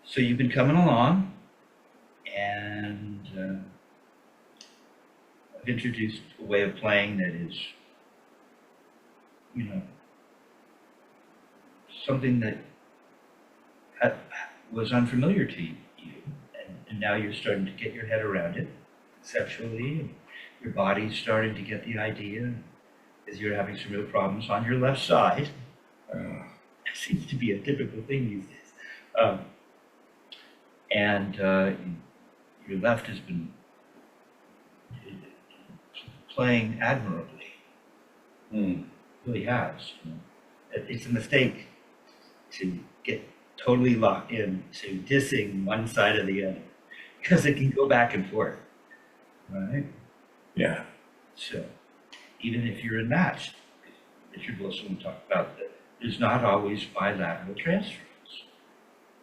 So you've been coming along, and I've introduced a way of playing that is, you know, something that was unfamiliar to you, and now you're starting to get your head around it conceptually, and your body's starting to get the idea, because you're having some real problems on your left side. It seems to be a typical thing these days. And your left has been playing admirably. It really has. You know. It's a mistake to get totally locked in to dissing one side or the other, because it can go back and forth, right? Yeah. So even if you're in match, Richard Wilson talked about that there's not always bilateral transference,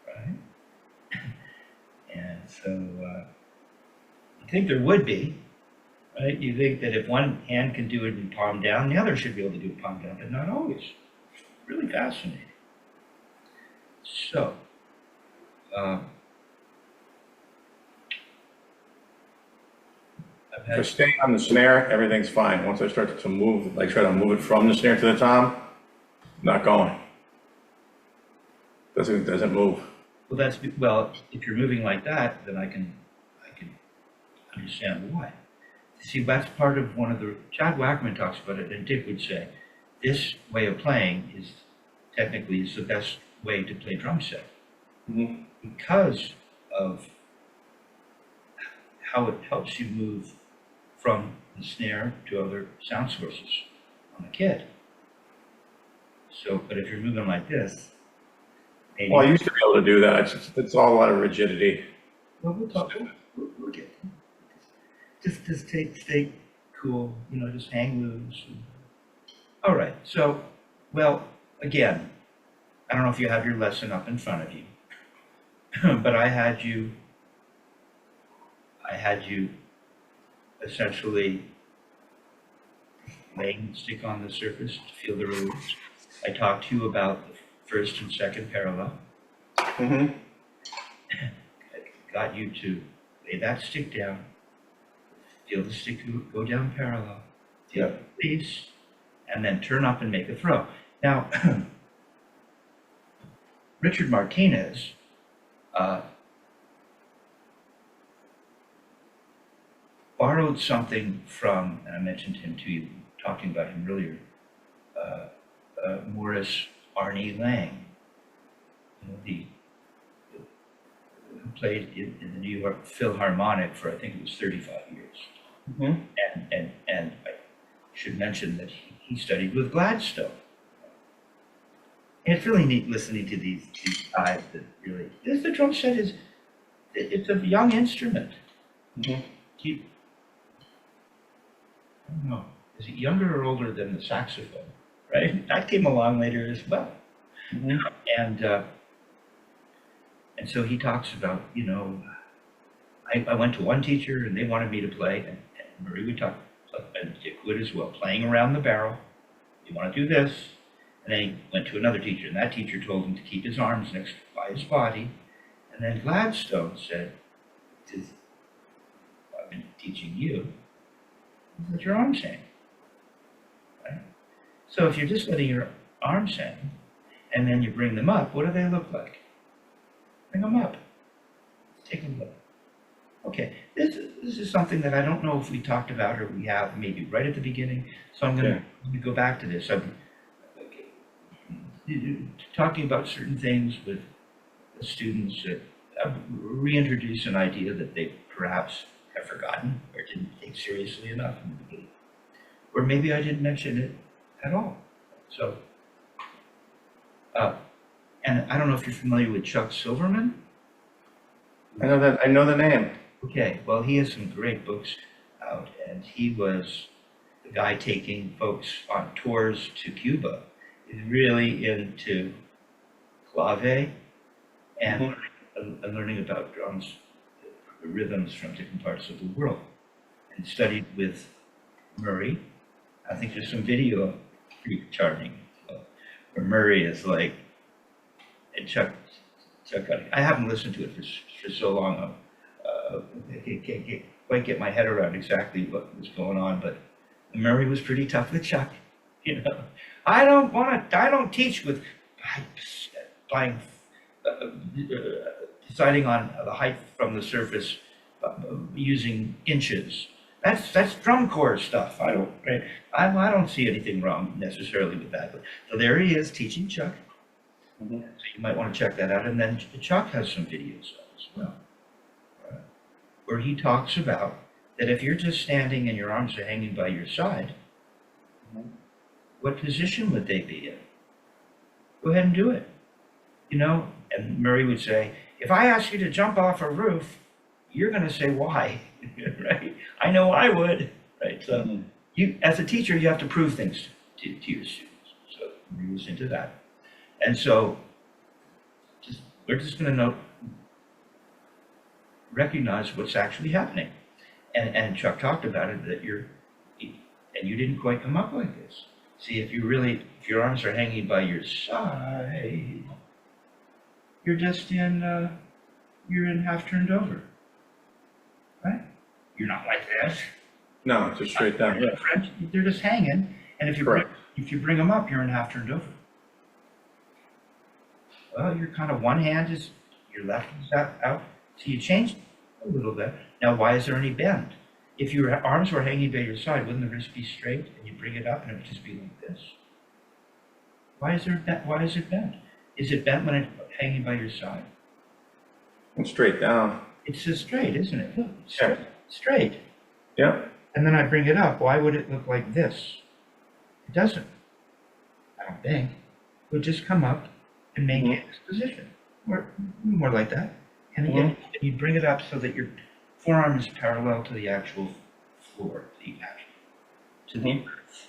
right? And so I think there would be, right? You think that if one hand can do it in palm down, the other should be able to do it palm down, but not always. Really fascinating. So, For staying on the snare, everything's fine. Once I start to move, like try to move it from the snare to the tom, not going. Doesn't move. well, well, if you're moving like that, then I can understand why. See, that's part of one of the, Chad Wackman talks about it, and Dick would say, this way of playing is technically the best way to play drum set. Because of how it helps you move from the snare to other sound sources on the kit. So, but if you're moving like this, maybe, Well, I used to be able to do that. It's all a lot of rigidity. well, we'll talk. We'll get. Just stay cool. You know, just hang loose. All right. So, well, again, I don't know if you have your lesson up in front of you, but I had you essentially laying the stick on the surface to feel the release. I talked to you about the first and second parallel. I got you to lay that stick down, feel the stick go down parallel, feel the release, and then turn up and make a throw. Now, Richard Martinez borrowed something from, and I mentioned him to you, talking about him earlier, Morris Arnie Lang, you know, who played in the New York Philharmonic for, I think it was 35 years. And I should mention that he studied with Gladstone. And it's really neat listening to these guys that really, the drum set it's a young instrument. I don't know, is it younger or older than the saxophone, right? That came along later as well. And so he talks about, you know, I went to one teacher and they wanted me to play, and Murray would talk, and Dick would as well, playing around the barrel. You want to do this? And then he went to another teacher, and that teacher told him to keep his arms next by his body. And then Gladstone said, I've been teaching you, let your arms hang, right? So if you're just letting your arms hang, and then you bring them up, what do they look like? Bring them up. Take a look. Okay, this is something that I don't know if we talked about or we have maybe right at the beginning, so I'm going to go back to this. I'm talking about certain things with the students that reintroduce an idea that they perhaps have forgotten or didn't take seriously enough in the beginning. Or maybe I didn't mention it at all. So, and I don't know if you're familiar with Chuck Silverman. I know the name. Okay, well, he has some great books out, and he was the guy taking folks on tours to Cuba. He's really into clave and learning about drums, the rhythms from different parts of the world, and studied with Murray. I think there's some video pretty charming where Murray is like and Chuck, I haven't listened to it for so long. I can't quite get my head around exactly what was going on, but Murray was pretty tough with Chuck. You know, I don't teach with buying, deciding on the height from the surface using inches. That's drum corps stuff. I don't see anything wrong necessarily with that. But, so there he is teaching Chuck. So you might want to check that out. And then Chuck has some videos as well, where he talks about that if you're just standing and your arms are hanging by your side, what position would they be in? Go ahead and do it. You know, and Murray would say, if I ask you to jump off a roof, you're going to say why, right? I know I would, right? So you, as a teacher, you have to prove things to your students. So Murray was into that. And so we're just going to recognize what's actually happening. And Chuck talked about it, that and you didn't quite come up like this. See, if your arms are hanging by your side, you're just you're in half turned over, right? You're not like this. No, just straight down. Yeah. They're just hanging, and if you bring them up, you're in half turned over. Well, you're kind of, one hand is, your left is out, so you changed a little bit. Now, why is there any bend? If your arms were hanging by your side, wouldn't the wrist be straight and you bring it up and it would just be like this? Why is it bent? Is it bent when it's hanging by your side? And straight down. It's just straight, isn't it? Look, straight. Straight. Yeah. And then I bring it up. Why would it look like this? It doesn't. I don't think. It would just come up and maintain its position. More like that. And again, you bring it up so that your forearm is parallel to the actual floor, to the earth.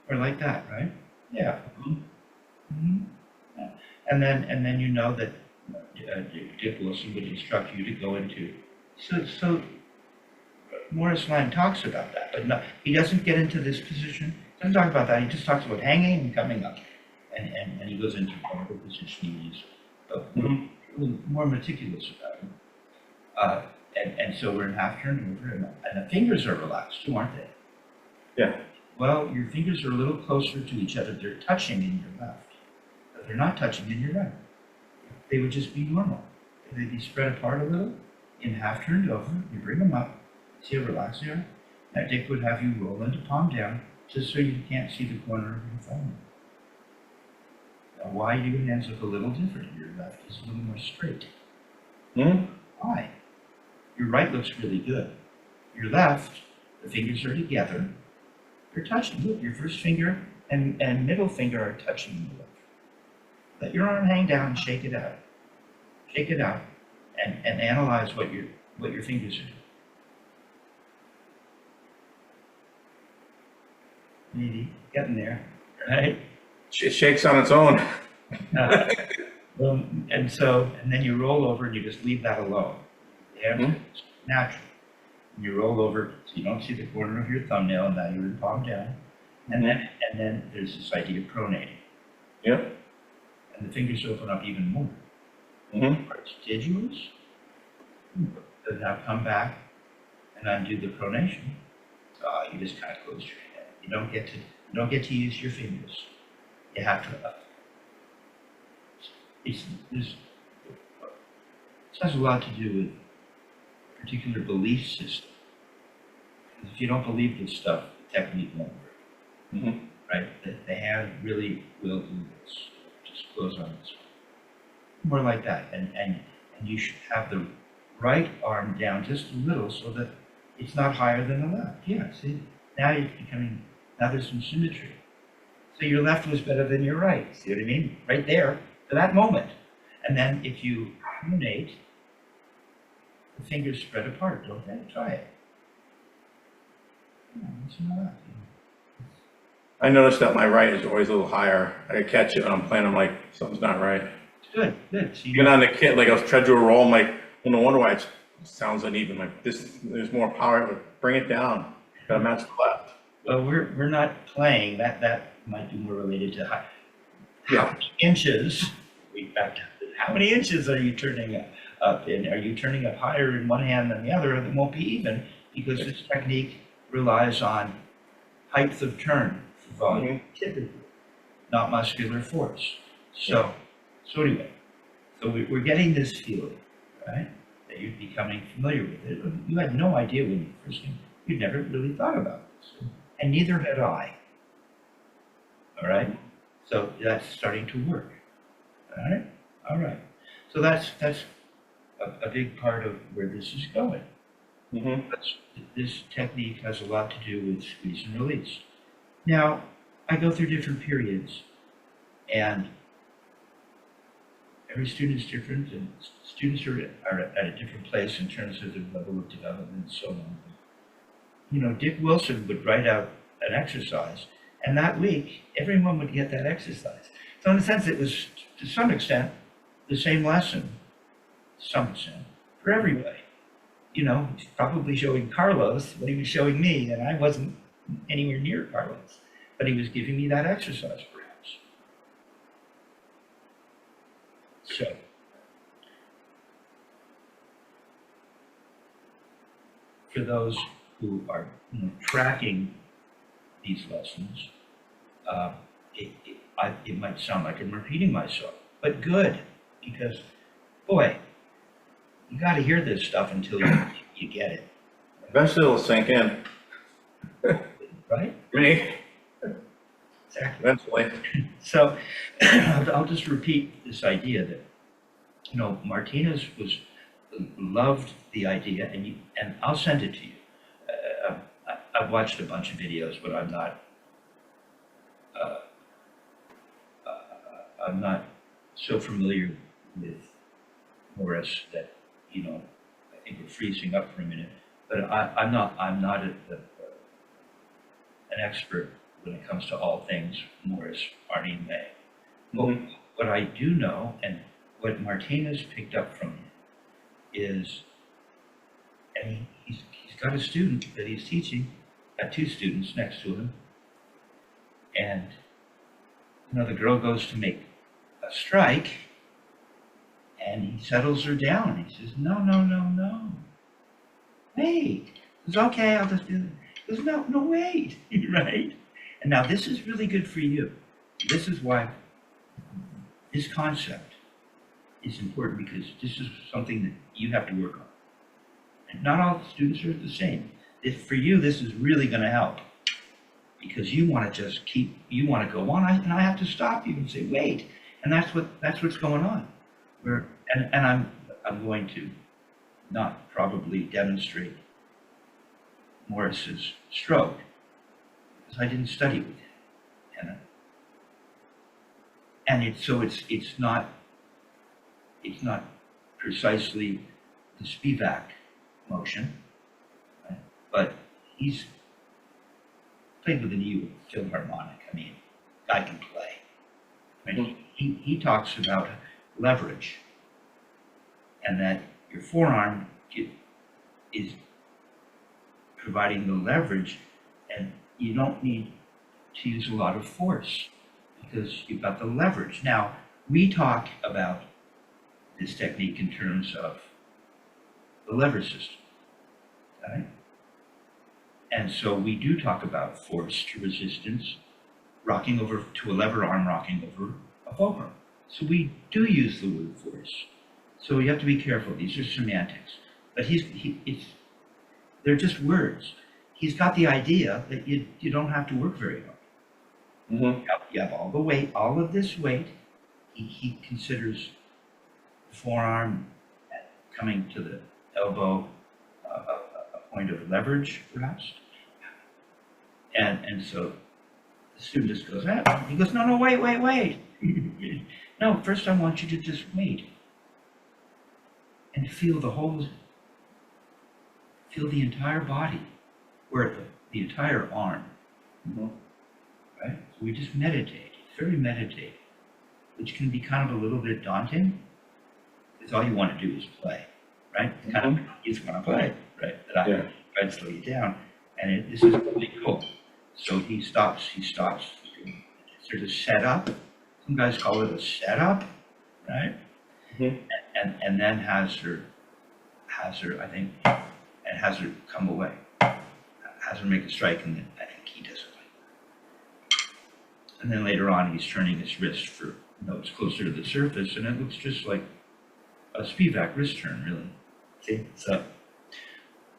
Or like that, right? Yeah. Yeah. And then you know that Dick Wilson would instruct you to go into. So Morris Line talks about that, but no, he doesn't get into this position. He doesn't talk about that. He just talks about hanging and coming up, and he goes into whatever position he needs, but more meticulous about it. And so we're in half turned over, and the fingers are relaxed too, aren't they? Yeah. Well, your fingers are a little closer to each other. They're touching in your left, but they're not touching in your right. They would just be normal. They'd be spread apart a little, in half turned over. You bring them up. See how relaxed they are? Now Dick would have you roll into palm down, just so you can't see the corner of your thumb. Now, why do your hands look a little different? Your left is a little more straight. Why? Your right looks really good. Your left, the fingers are together. They're touching. Look, your first finger and middle finger are touching the left. Let your arm hang down and shake it out. Shake it out and analyze what your fingers are doing. Maybe getting there, right? It shakes on its own. And then you roll over and you just leave that alone. Yeah, it's natural. And you roll over so you don't see the corner of your thumbnail, and now you're in palm down. And then there's this idea of pronating. Yep. And the fingers open up even more. Artigious. So now come back and undo the pronation. You just kind of close your head. You don't get to use your fingers. You have to. This has a lot to do with a particular belief system. Because if you don't believe this stuff, the technique won't work. Right? The hand really will do this. Just close on this one. More like that. And you should have the right arm down just a little so that it's not higher than the left. Yeah, see? Now there's some symmetry. So your left was better than your right. See what I mean? Right there, for that moment. And then if you pronate, the fingers spread apart, don't they? Try it. Yeah, listen to that. I noticed that my right is always a little higher. I catch it when I'm playing. I'm like, something's not right. Good. So Even on the kit, like I was trying to do a roll, I'm like, well, no wonder why it sounds uneven. Like there's more power. Bring it down. Gotta match the left. Well, we're not playing. That might be more related to how many inches back to how many inches are you turning up in? Are you turning up higher in one hand than the other? It won't be even, because this technique relies on height of turn for volume, typically, not muscular force. So anyway, so we're getting this feeling, right, that you're becoming familiar with it. You had no idea when you first came. You'd never really thought about this, and neither had I. All right, so that's starting to work. All right. So that's a big part of where this is going. This technique has a lot to do with squeeze and release. Now, I go through different periods, and every student is different, and students are at a different place in terms of their level of development and so on. You know, Dick Wilson would write out an exercise, and that week, everyone would get that exercise. So in a sense, it was, to some extent, the same lesson, to some extent, for everybody. You know, he's probably showing Carlos what he was showing me, and I wasn't anywhere near Carlos, but he was giving me that exercise, perhaps. So, for those who are, you know, tracking these lessons, it might sound like I'm repeating myself, but good, because, boy, you got to hear this stuff until you get it. Eventually it'll sink in. Right? Me? Exactly. Eventually. So I'll just repeat this idea that, you know, Martinez loved the idea, and I'll send it to you. I've watched a bunch of videos, but I'm not so familiar with Morris that, you know, I think we're freezing up for a minute. But I'm not an expert when it comes to all things Morris, Marty, and May. But what I do know, and what Martinez picked up from him, is, and he's got a student that he's teaching, got two students next to him, and, you know, the girl goes to make a strike, and he settles her down. He says, no. Wait. He goes, okay, I'll just do it. He goes, no, wait, right? And now this is really good for you. This is why this concept is important, because this is something that you have to work on. And not all students are the same. For you, this is really going to help, because you want to just you want to go on, and I have to stop you and say, wait. And that's what's going on. And I'm going to not probably demonstrate Morris's stroke, because I didn't study with him, and it's not precisely the Spivak motion, right? But he's played with an E Philharmonic. I mean, guy can play. I mean, he talks about leverage, and that your forearm is providing the leverage, and you don't need to use a lot of force because you've got the leverage. Now, we talk about this technique in terms of the lever system, right? And so we do talk about force to resistance, rocking over to a lever arm, rocking over a fulcrum. So we do use the word force. So you have to be careful. These are semantics, but they're just words. He's got the idea that you don't have to work very hard. You have all the weight, all of this weight. He considers the forearm coming to the elbow a point of leverage, perhaps. And so the student just goes, he goes, no, wait. No, first I want you to just wait and feel the entire body, or the entire arm, right? So we just meditate. It's very meditative, which can be kind of a little bit daunting, because all you want to do is play, right? Kind of, you just want to play, right? But I try to slow you down, and this is really cool. So he stops, sort of set up. Some guys call it a setup. right? Mhm. And then has her, I think, and has her come away. Has her make a strike, and then I think he does it like that. And then later on, he's turning his wrist for, it's closer to the surface, and it looks just like a Spivak wrist turn, really. See? So,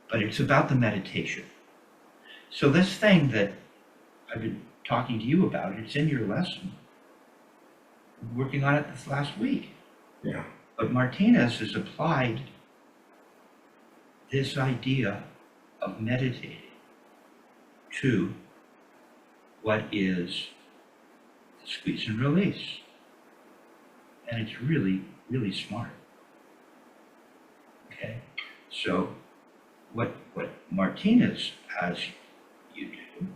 but it's about the meditation. So this thing that I've been talking to you about, it's in your lesson. Working on it this last week. Yeah. But Martinez has applied this idea of meditating to what is the squeeze and release. And it's really, really smart. Okay? So what Martinez has you do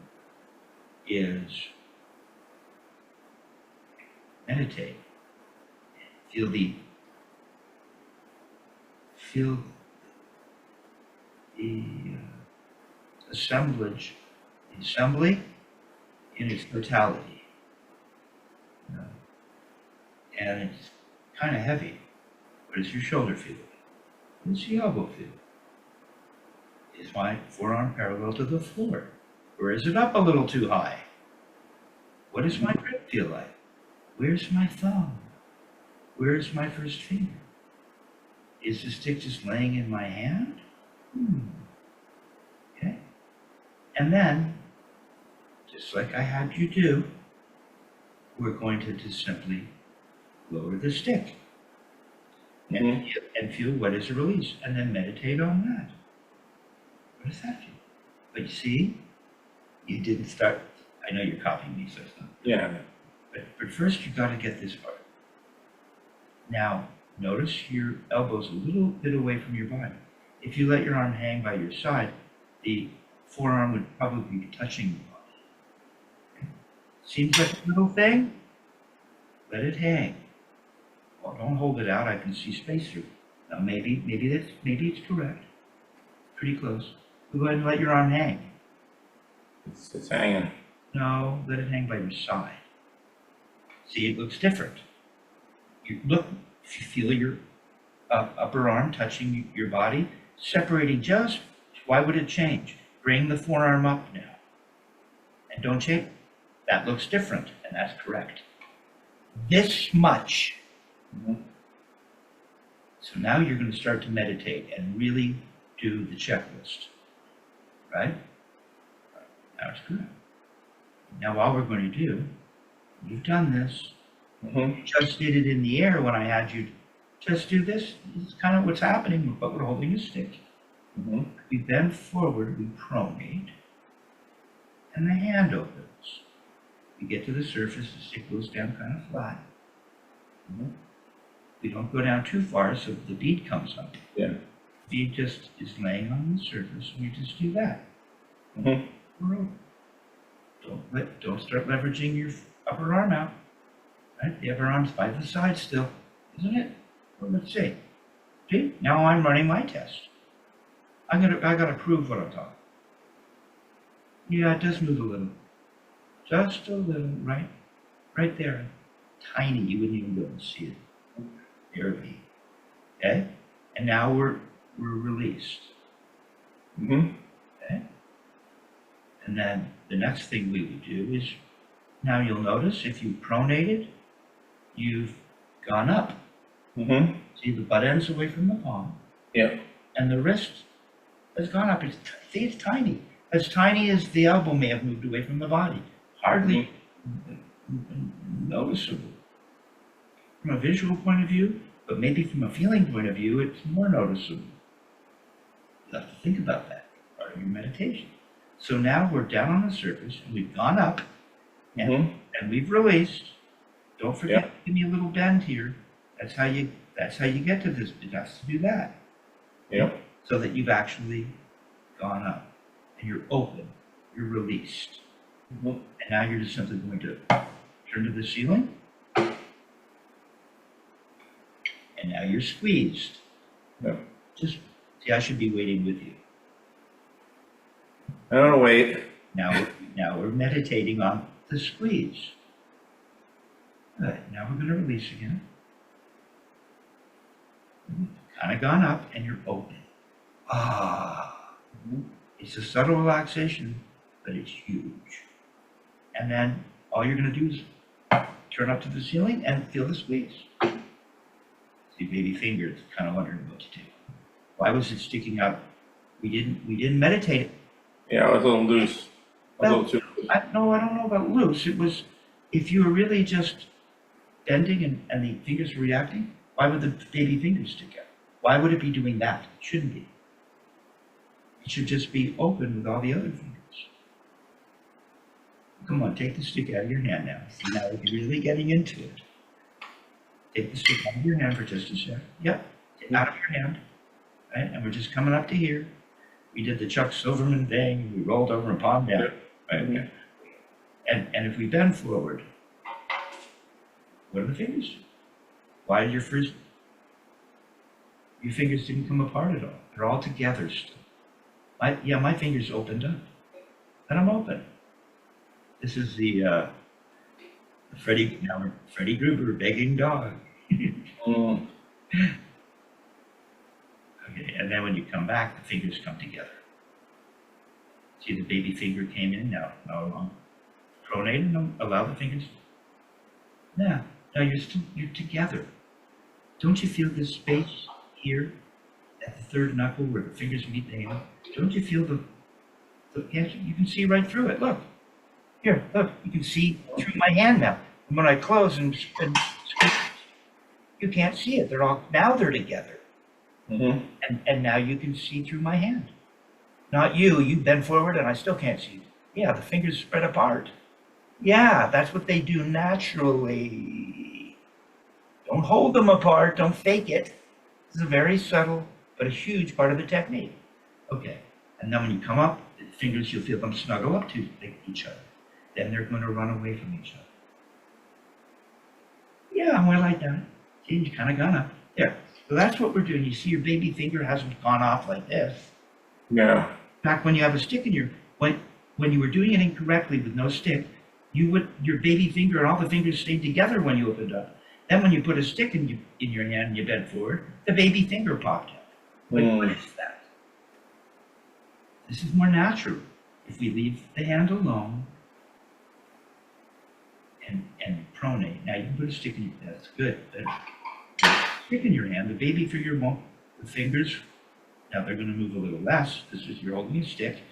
is meditate. Feel the assemblage, the assembly in its totality. You know? And it's kind of heavy. What does your shoulder feel? What does the elbow feel? Is my forearm parallel to the floor? Or is it up a little too high? What does my grip feel like? Where's my thumb? Where's my first finger? Is the stick just laying in my hand? Okay. And then, just like I had you do, we're going to just simply lower the stick and feel what is a release, and then meditate on that. What does that feel? But you see, you didn't start. I know you're copying me, so it's not. Yeah. But first you got to get this part. Now, notice your elbow's a little bit away from your body. If you let your arm hang by your side, the forearm would probably be touching your body. Okay. Seems like a little thing? Let it hang. Well, don't hold it out. I can see space through. Now maybe it's correct. Pretty close. Go ahead and let your arm hang. It's hanging. No, let it hang by your side. See, it looks different. You look, if you feel your upper arm touching your body, separating just, why would it change? Bring the forearm up now. And don't change. That looks different, and that's correct. This much. So now you're going to start to meditate and really do the checklist, right? Now it's good. Now all we're going to do, you've done this, you just did it in the air when I had you just do this. This is kind of what's happening, but we're holding a stick. We bend forward, we pronate, and the hand opens. We get to the surface, the stick goes down kind of flat. We don't go down too far so the bead comes up. Yeah. The bead just is laying on the surface, and we just do that. We're over. Don't start leveraging your upper arm out. Right? The upper arm's by the side still, isn't it? Well, let's see. See, now I'm running my test. I gotta prove what I'm talking. Yeah, it does move a little. Just a little, right? Right there. Tiny, you wouldn't even be able to see it. Barely. Okay? And now we're released. Okay? And then the next thing we would do is, now you'll notice if you pronated, you've gone up. See, the butt end's away from the palm. Yeah. And the wrist has gone up. See, it's tiny. As tiny as the elbow may have moved away from the body. Hardly noticeable. From a visual point of view, but maybe from a feeling point of view, it's more noticeable. You have to think about that, part of your meditation. So now we're down on the surface, and we've gone up, and we've released. Don't forget, give me a little bend here. That's how you get to this. It has to do that. Yep. So that you've actually gone up, and you're open, you're released. And now you're just simply going to turn to the ceiling, and now you're squeezed. Yep. Just see, I should be waiting with you. I don't know, wait. Now we're meditating on the squeeze. Good. Now we're going to release again. kind of gone up and you're open. It's a subtle relaxation, but it's huge. And then all you're going to do is turn up to the ceiling and feel the squeeze. See, baby fingers kind of wondering what to do. Why was it sticking up? We didn't meditate it. Yeah, it was a little loose. A little too loose. I don't know about loose. It was, if you were really just bending and the fingers were reacting, why would the baby fingers stick out? Why would it be doing that? It shouldn't be. It should just be open with all the other fingers. Come on, take the stick out of your hand now. See, now you're really getting into it. Take the stick out of your hand for just a second. Yep, out of your hand. Right? And we're just coming up to here. We did the Chuck Silverman thing. We rolled over and palm down. Right? Okay. And if we bend forward, what are the fingers? Why did your fingers didn't come apart at all? They're all together still. My fingers opened up, and I'm open. This is the Freddy Gruber begging dog. Okay, and then when you come back, the fingers come together. See, the baby finger came in now along. Pronate and allow the fingers. Now you're together. Don't you feel this space here at the third knuckle where the fingers meet the hand? Don't you feel the you can see right through it. Look. Here, look, you can see through my hand now. And when I close and you can't see it. Now they're together. And now you can see through my hand. Not you bend forward and I still can't see. Yeah, the fingers spread apart. Yeah, that's what they do naturally. Don't hold them apart, don't fake it. This is a very subtle but a huge part of the technique. Okay, and then when you come up, the fingers, you'll feel them snuggle up to each other. Then they're going to run away from each other. Yeah, more like that. See, you kind of gone up. There. So that's what we're doing. You see your baby finger hasn't gone off like this. Yeah. In fact, when you have a stick in your, when you were doing it incorrectly with no stick, your baby finger and all the fingers stayed together when you opened up. Then when you put a stick in your hand and you bent forward, the baby finger popped out. What is that? This is more natural. If we leave the hand alone and pronate, now you can put a stick in your hand. That's good. Stick in your hand, the baby finger won't, the fingers, now they're going to move a little less. This is you're holding a stick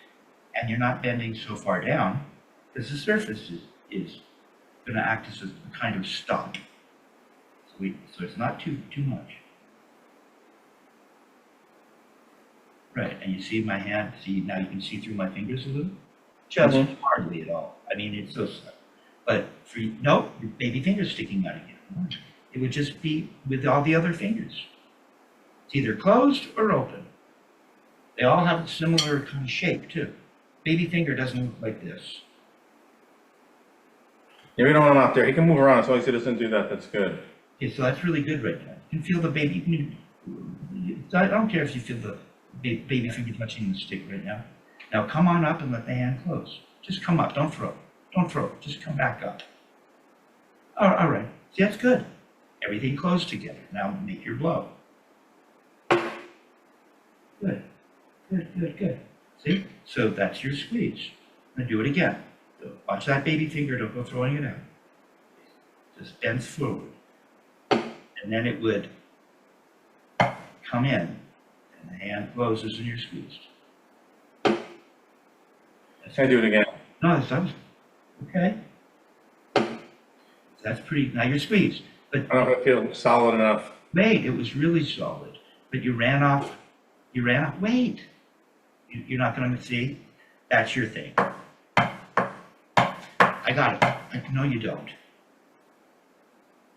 and you're not bending so far down because the surface is going to act as a kind of stop. So it's not too much. Right, and you see my hand, see now you can see through my fingers a little? Just hardly at all. I mean, it's so subtle. But no, your baby finger's sticking out again. It would just be with all the other fingers. It's either closed or open. They all have a similar kind of shape too. Baby finger doesn't look like this. Yeah, we don't want him out there. He can move around as long as he doesn't do that. That's good. Okay, so that's really good right now. You can feel the baby. I don't care if you feel the baby finger touching the stick right now. Now come on up and let the hand close. Just come up. Don't throw. Don't throw. Just come back up. All right. See, that's good. Everything closed together. Now make your blow. Good. Good. See? So that's your squeeze. Now do it again. So watch that baby finger. Don't go throwing it out. Just bends forward. And then it would come in. And the hand closes and you're squeezed. Can I do it again? No, that was okay. That's pretty. Now you're squeezed. But I don't know if I feel solid enough. Wait, it was really solid. But you ran off. Wait. You're not going to see? That's your thing. I got it. No, you don't.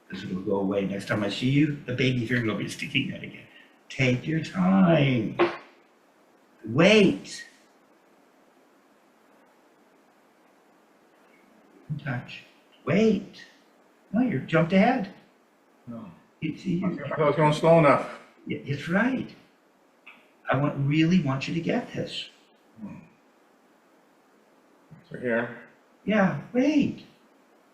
Because it'll go away. Next time I see you, the baby finger will be sticking out again. Take your time. Wait. Touch. Wait. No, you're jumped ahead. No. I thought I was going slow enough. It's right. I really want you to get this. So here. Yeah, wait.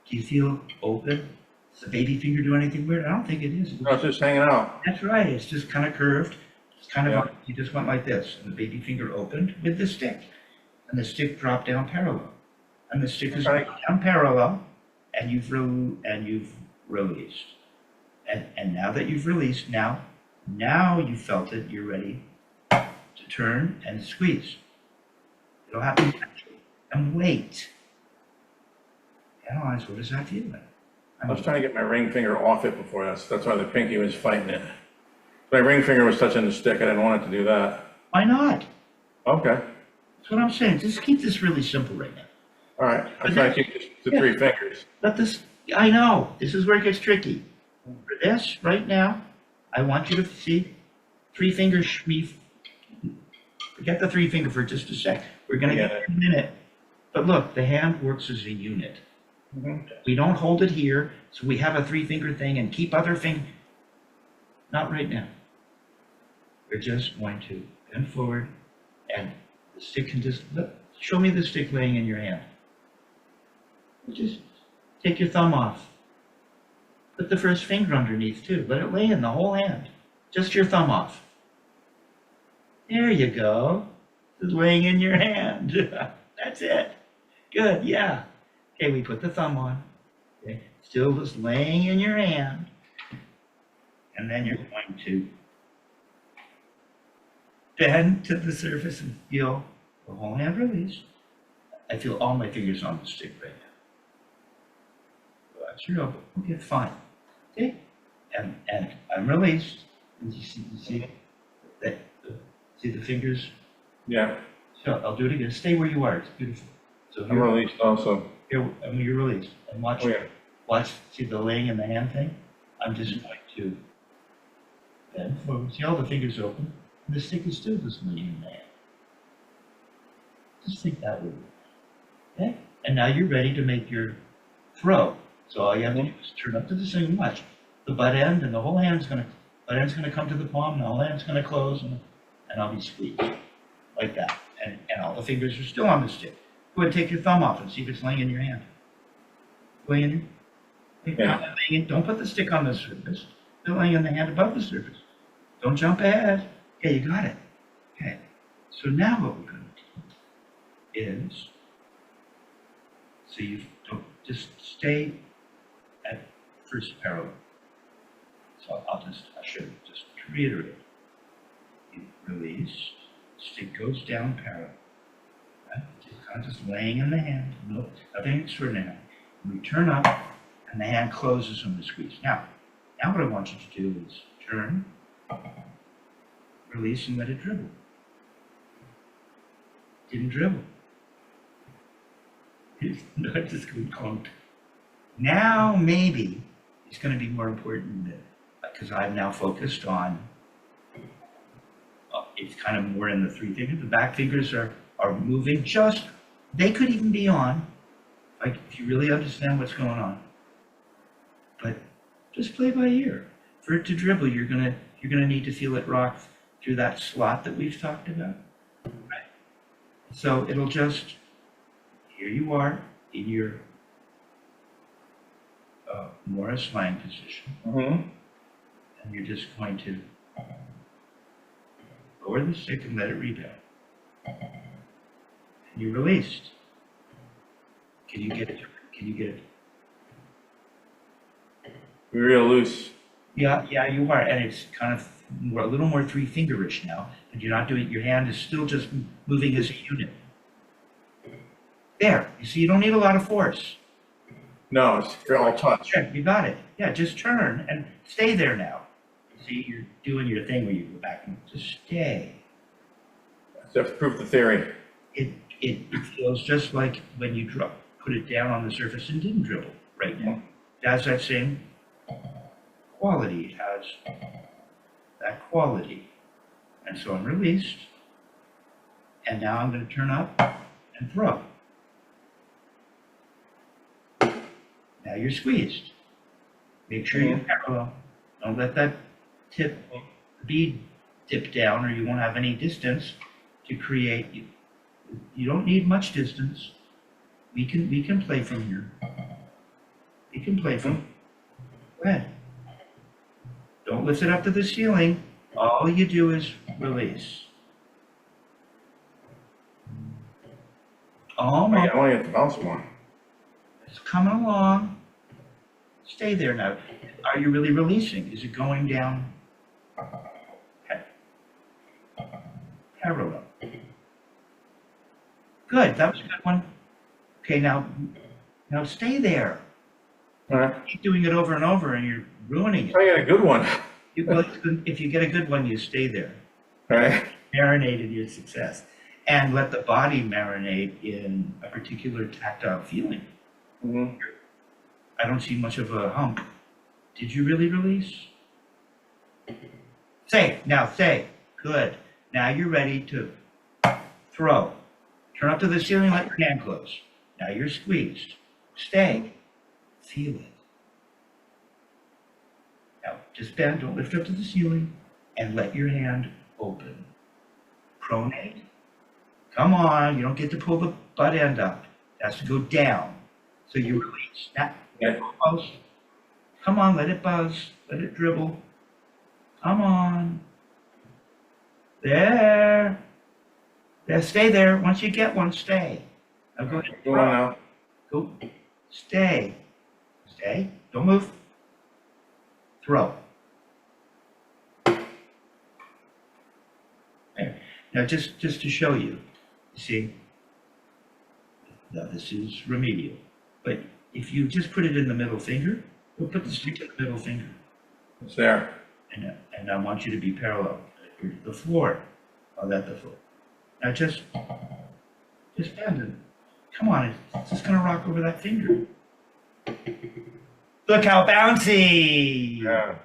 Do you feel open? Does the baby finger do anything weird? I don't think it is. No, it's just hanging out. That's right, it's just kind of curved. It's kind of, Yeah. you just went like this, and the baby finger opened with the stick, and the stick dropped down parallel. And the stick is Right. down parallel, and you've released. And now that you've released, now you felt it, you're ready to turn and squeeze. It'll happen naturally. And wait. Analyze, what does that feel like? I was trying to get my ring finger off it before that's why the pinky was fighting it. My ring finger was touching the stick, I didn't want it to do that. Why not? Okay, That's what I'm saying. Just keep this really simple right now. all right, I'm trying to keep this to 3 fingers. Let this, I know, this is where it gets tricky. For this, right now, I want you to see 3 fingers, forget the 3 finger for just a sec. We're gonna get there in a minute. But look, the hand works as a unit. Mhm. We don't hold it here, so we have a 3 finger thing and keep other not right now. We're just going to bend forward and the stick can just, show me the stick laying in your hand. Just take your thumb off. Put the first finger underneath too. Let it lay in the whole hand. Just your thumb off. There you go. It's laying in your hand. That's it. Good, yeah. Okay, we put the thumb on. Okay, still just laying in your hand. And then you're going to bend to the surface and feel the whole hand release. I feel all my fingers on the stick right now. Relax your elbow. Okay, fine. Okay, and I'm released. And you see that? See the fingers? Yeah, So I'll do it again. Stay where you are. It's beautiful. So I'm released also. here, and you're released. And watch, Oh, yeah. watch. See the laying in the hand thing? I'm just going to bend forward. See all the fingers open, and the stick is still just laying in the hand. Just think that way. Okay? And now you're ready to make your throw. So all you have to do is turn up to the same. Watch. The butt end and the whole hand's gonna come to the palm, and the whole hand's gonna close, and I'll be squeezed. Like that. And all the fingers are still on the stick. Go ahead and take your thumb off and see if it's laying in your hand. Laying in your Yeah. Don't put the stick on the surface. They're laying in the hand above the surface. Don't jump ahead. Okay, you got it. Okay. So now what we're going to do is, so you don't just stay at first parallel. So I should just reiterate. You release, stick goes down parallel. Right? Just kind of just laying in the hand, nothing extraordinary. We turn up, and the hand closes on the squeeze. Now what I want you to do is turn, release, and let it dribble. Didn't dribble. It's not just going clunk. Now maybe it's going to be more important because I'm now focused on. It's kind of more in the 3 fingers. The back fingers are moving. They could even be on, like if you really understand what's going on. But just play by ear. For it to dribble, you're gonna need to feel it rock through that slot that we've talked about. Right. So it'll just, here you are in your Morris Lang position, and you're just going to lower the stick and let it rebound. And you're released. Can you get it? Can you get it? We're real loose. Yeah, you are, and it's kind of a little more 3-fingerish now, and you're not doing, your hand is still just moving as a unit. There, you see, you don't need a lot of force. No, it's all touch. Check, you got it. Yeah, just turn and stay there now. See, you're doing your thing where you go back and just stay. So that's proof the theory. It feels just like when you put it down on the surface and didn't dribble right now. It has that same quality. It has that quality. And so I'm released. And now I'm going to turn up and throw. Now you're squeezed. Make sure you're parallel. Don't let that bead dip down, or you won't have any distance to create. You don't need much distance. We can play from here. We can play from. Go ahead. Don't lift it up to the ceiling. All you do is release. Almost. I want to get the bounce more. It's coming along. Stay there now. Are you really releasing? Is it going down parallel? Good. That was a good one. Okay, now stay there. All right. Keep doing it over and over, and you're ruining it. I got a good one. Well, if you get a good one, you stay there. All right. Marinate in your success, and let the body marinate in a particular tactile feeling. Mm-hmm. I don't see much of a hump. Did you really release? Say. Good. Now you're ready to throw. Turn up to the ceiling, let your hand close. Now you're squeezed. Stay. Feel it. Now just bend, don't lift up to the ceiling, and let your hand open. Pronate. Come on, you don't get to pull the butt end up. It has to go down. So you release. Now, buzz. Come on, let it buzz. Let it dribble. Come on. There. There, stay there. Once you get one, stay. Now go ahead. Go on now. Go. Stay. Stay. Don't move. Throw. There. Now just to show you, see, now this is remedial, but if you just put it in the middle finger, we'll put the stick in the middle finger. It's there. And I want you to be parallel. The floor. I'll let the floor. Now just bend it. Come on, it's just gonna rock over that finger. Look how bouncy! Yeah.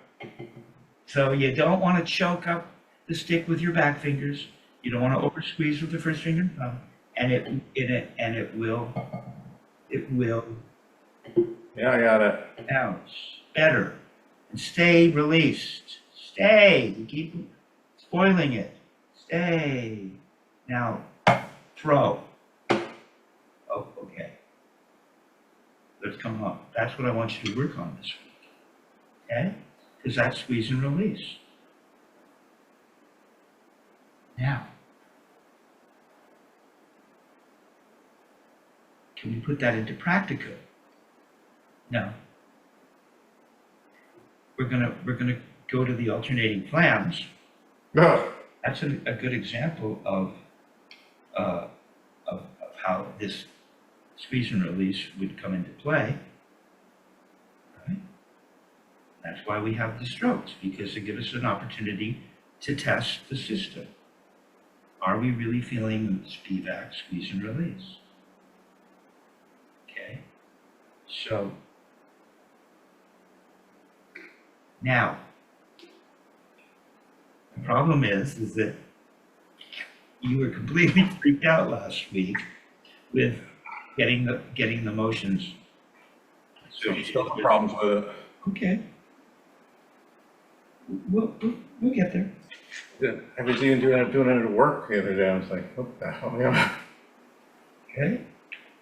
So you don't want to choke up the stick with your back fingers. You don't want to over squeeze with the first finger and thumb. And it will Yeah, I got it. bounce better. And stay released. Stay. You keep spoiling it. Stay. Now throw. Oh, okay. Let's come up. That's what I want you to work on this week. Okay? Because that's squeeze and release. Now, can we put that into practical? No. We're gonna go to the alternating plans. No. That's a good example of how this squeeze and release would come into play. Right? That's why we have the strokes, because they give us an opportunity to test the system. Are we really feeling SPVAC, squeeze and release? Okay, so now the problem is that you were completely freaked out last week with getting the motions. So still have problems with it. Okay. We'll get there. Yeah, I was even doing it at work the other day. I was like, what the hell? Yeah. Okay.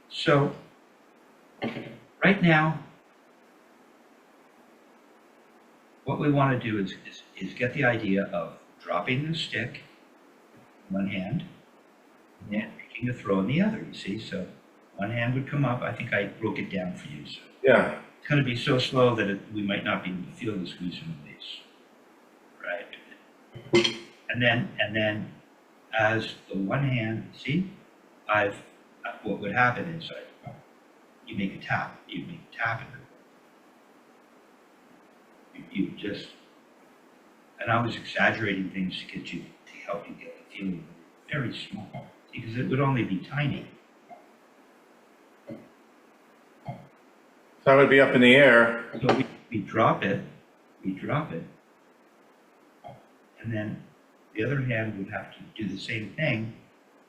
So right now, what we want to do is get the idea of dropping the stick in one hand and then making a throw in the other, you see? So one hand would come up. I think I broke it down for you. So Yeah. it's going to be so slow that we might not be able to feel the squeeze and release. Right. And then as the one hand, see, what would happen is you make a tap, you just, and I was exaggerating things to help you get the feeling very small, because it would only be tiny. So I would be up in the air. So we drop it, and then the other hand would have to do the same thing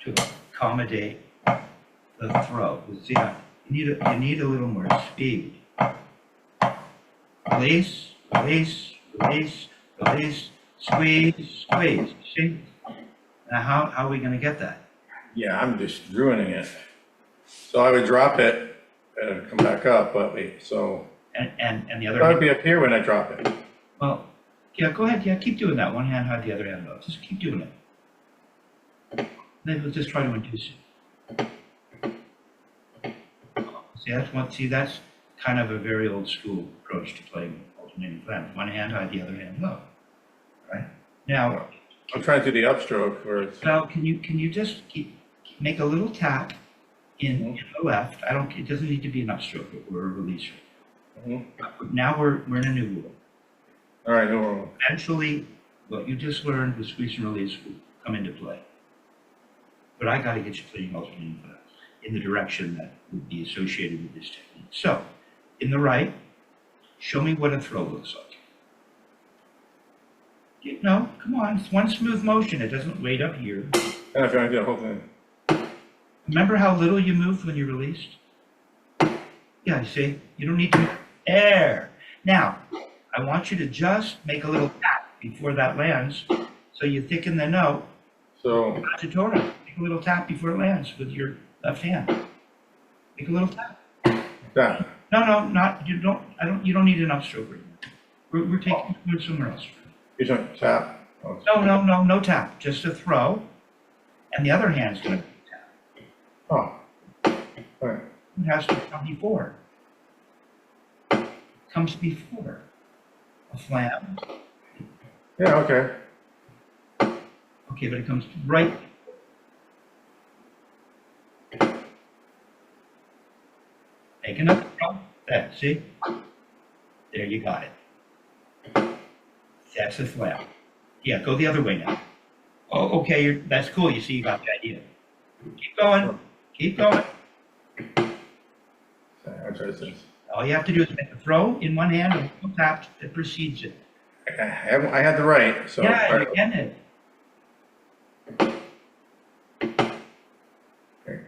to accommodate the throw. See, you need a little more speed. Release, release, release, release, squeeze, squeeze. See? Now how are we going to get that? Yeah, I'm just ruining it. So I would drop it and come back up, but and the other That would hand, be up here when I drop it. well, yeah, go ahead, yeah, keep doing that. One hand high, the other hand low. Just keep doing it. Then we'll just try to induce it. See, that's kind of a very old school approach to playing alternating flam. One hand high, the other hand low, right? Now, I'm trying to do the upstroke where it's, now can you just make a little tap in the left? It doesn't need to be an upstroke or a release. Now we're in a new world. all right, no problem. Eventually, what you just learned with squeeze and release will come into play. But I got to get you playing alternating flam in the direction that would be associated with this technique. So, in the right, show me what a throw looks like. No, come on, it's one smooth motion. It doesn't wait up here. And if you want to do the whole thing. Remember how little you moved when you released? Yeah, see, you don't need to move. There. Now, I want you to just make a little tap before that lands, so you thicken the note. So, Tutorial. Make a little tap before it lands with your left hand. Make a little tap. that. No, you don't need an upstroke right now. We're taking it somewhere else. You're talking tap. Oh, No tap. Just a throw, and the other hand's gonna tap. oh. All right. It has to come before. Comes before a flam. Yeah, okay. Okay, but it comes right. Make another throw. There, see? There, you got it. That's a flam. Yeah, go the other way now. Oh, okay, that's cool. You see, you got the idea. Keep going. Keep going. I'll try this. All you have to do is make a throw in one hand and one tap that precedes it. I had the right, so. Yeah, all you're right. getting it. Okay.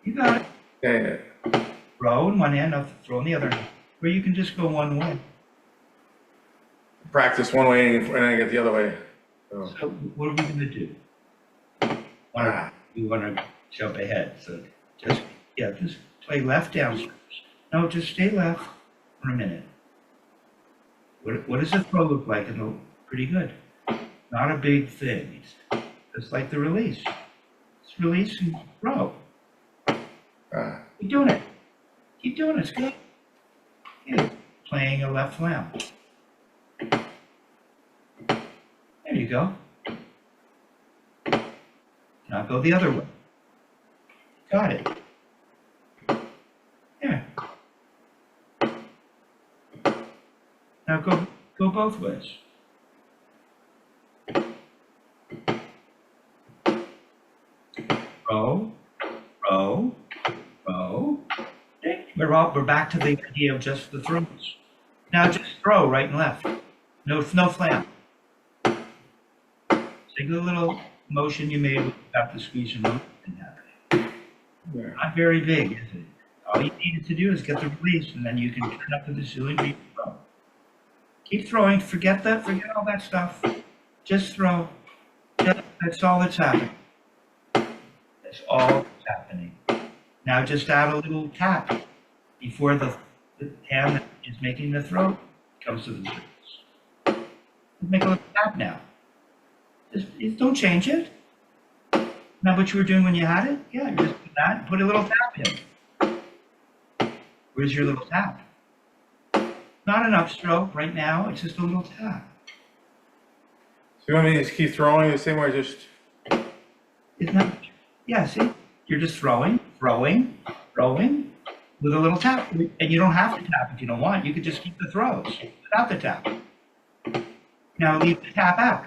You got it. Yeah. Throw in one hand, I'll throw in the other hand. Or you can just go one way. Practice one way and then I get the other way. So. So what are we going to do? We want to jump ahead. So just play left down. No, just stay left for a minute. What does the throw look like? And pretty good. Not a big thing. It's just like the release. It's release and throw. Keep doing it. Keep doing it. It's good. Yeah. Playing a left flam. There you go. Now go the other way. Got it. Yeah. Now go both ways. Row, row, row. Okay. We're back to the idea of just the throws. Now just throw right and left. No flam. Take a little motion you made without the squeeze and motion happening. Yeah. Not very big, is it? All you needed to do is get the release, and then you can turn up to the ceiling and throw. Keep throwing. Forget all that stuff. Just throw. That's all that's happening. That's all that's happening. Now just add a little tap before the hand that is making the throw comes to the surface. Make a little tap now. Just don't change it. Not what you were doing when you had it? Yeah, just do that. Put a little tap in. Where's your little tap? Not an upstroke right now. It's just a little tap. So you want me to just keep throwing the same way, just. Isn't that? Yeah, see? You're just throwing with a little tap. And you don't have to tap if you don't want. You could just keep the throws without the tap. Now leave the tap out.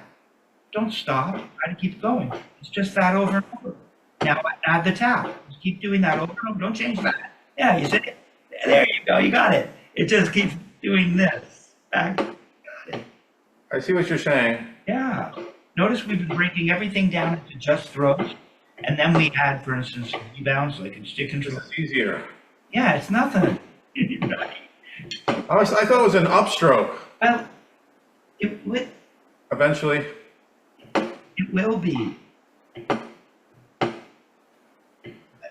Don't stop. Try to keep going. It's just that over and over. Now add the tap. Just keep doing that over and over. Don't change that. Yeah, you see it? There you go. You got it. It just keeps doing this. Back. Got it. I see what you're saying. Yeah. Notice we've been breaking everything down into just throws. And then we add, for instance, rebounds like in stick control. It's easier. Yeah, it's nothing. I thought it was an upstroke. Well, Eventually. it will be. I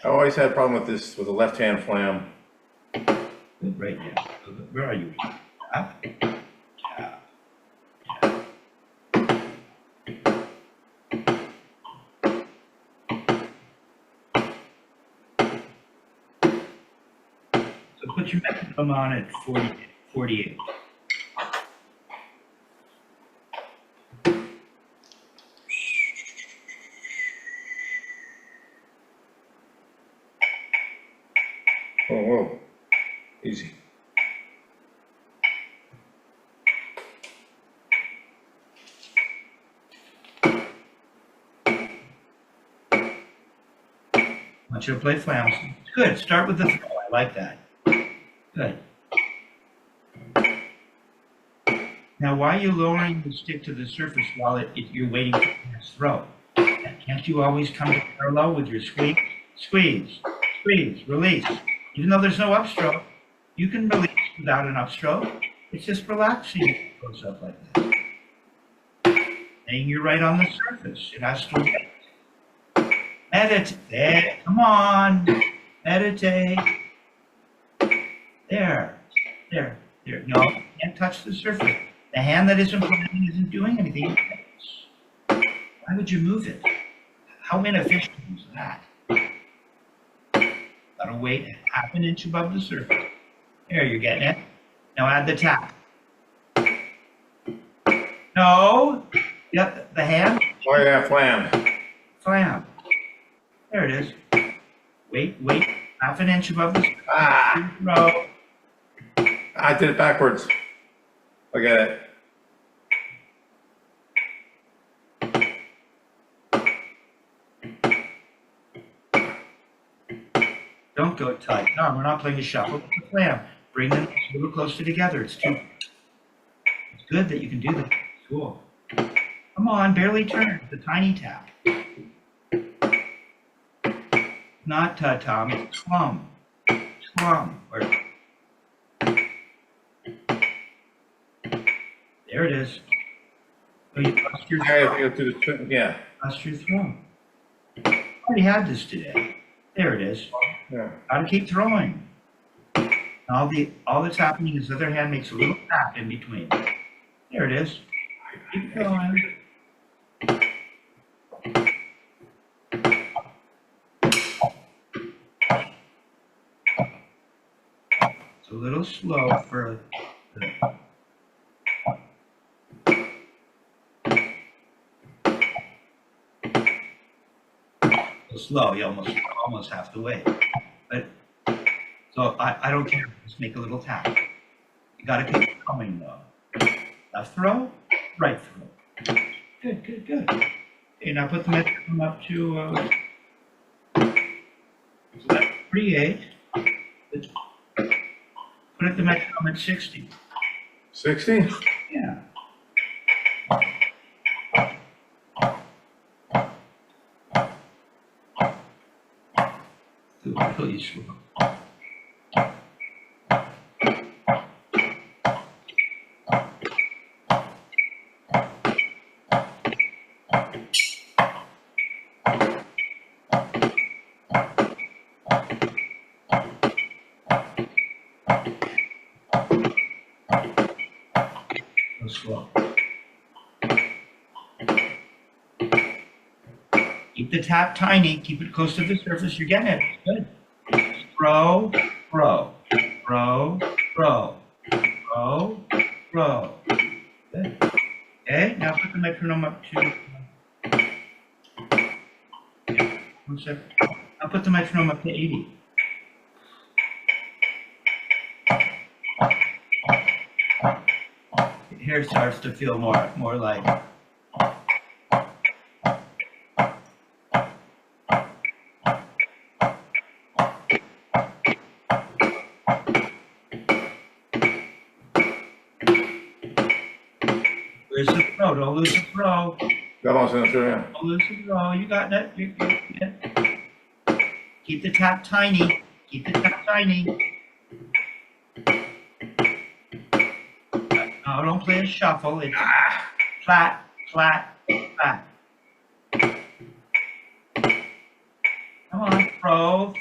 always had a problem with this, with the left-hand flam. Good, right now. Where are you? Tap, tap, tap. So put your metronome on at 48. Whoa, whoa, easy. I want you to play flams. Good, start with the throw, I like that. Good. Now, why are you lowering the stick to the surface while you're waiting for the next throw? Can't you always come to parallel with your squeeze? Squeeze, squeeze, release. Even though there's no upstroke, you can release without an upstroke. It's just relaxing when it goes up like that. And you're right on the surface. It has to meditate. There, come on. Meditate. There. No, you can't touch the surface. The hand that isn't playing isn't doing anything. Why would you move it? How inefficient is that? Gotta wait half an inch above the surface. There, you're getting it. Now add the tap. No. Yep, the hand. Oh yeah, flam. Flam. There it is. Wait, half an inch above the surface. Ah! Row. I did it backwards. Forget it. Don't go tight. No, we're not playing a shuffle. It's a flam. Bring them a little closer together. It's good that you can do that. Cool. Come on, barely turn. The tiny tap. Not ta-tom, it's clum. Clum. There it is. Oh, you lost your throw. Yeah. Lost your throw. Already had this today. There it is. Yeah. Gotta keep throwing. All that's happening is the other hand makes a little tap in between. There it is. Keep going. It's a little slow for the slow, you almost have to wait. But so I don't care, just make a little tap. You gotta keep going though. Left throw, right throw. Good. Okay, now put the metronome up to so that's 38. Put the metronome at 60. 60? Yeah. Really slow. Slow. Keep the tap tiny, keep it close to the surface, you're getting it. Good. Throw. Good. Okay, now put the metronome up to 1 second. I'll put the metronome up to 80. Here it starts to feel more like where's the throw? Don't lose the throw. Don't lose the throw. You got it. Keep the tap tiny. No, don't play a shuffle. It's flat. Come on, throw.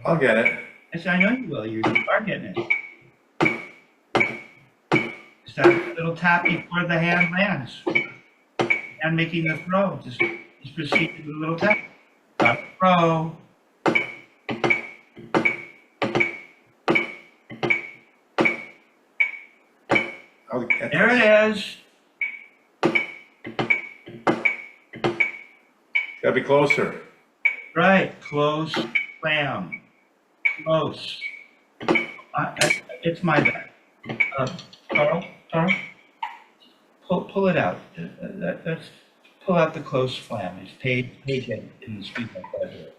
I'll get it. I said, I know you will, you are getting it. Just that little tap before the hand lands. And making the throw, just proceed with a little tap. Got the throw. There it is. Gotta be closer. Right, close, slam, close. It's my bad. Carl, pull it out. That's pull out the close slam. It's page in the speed like that.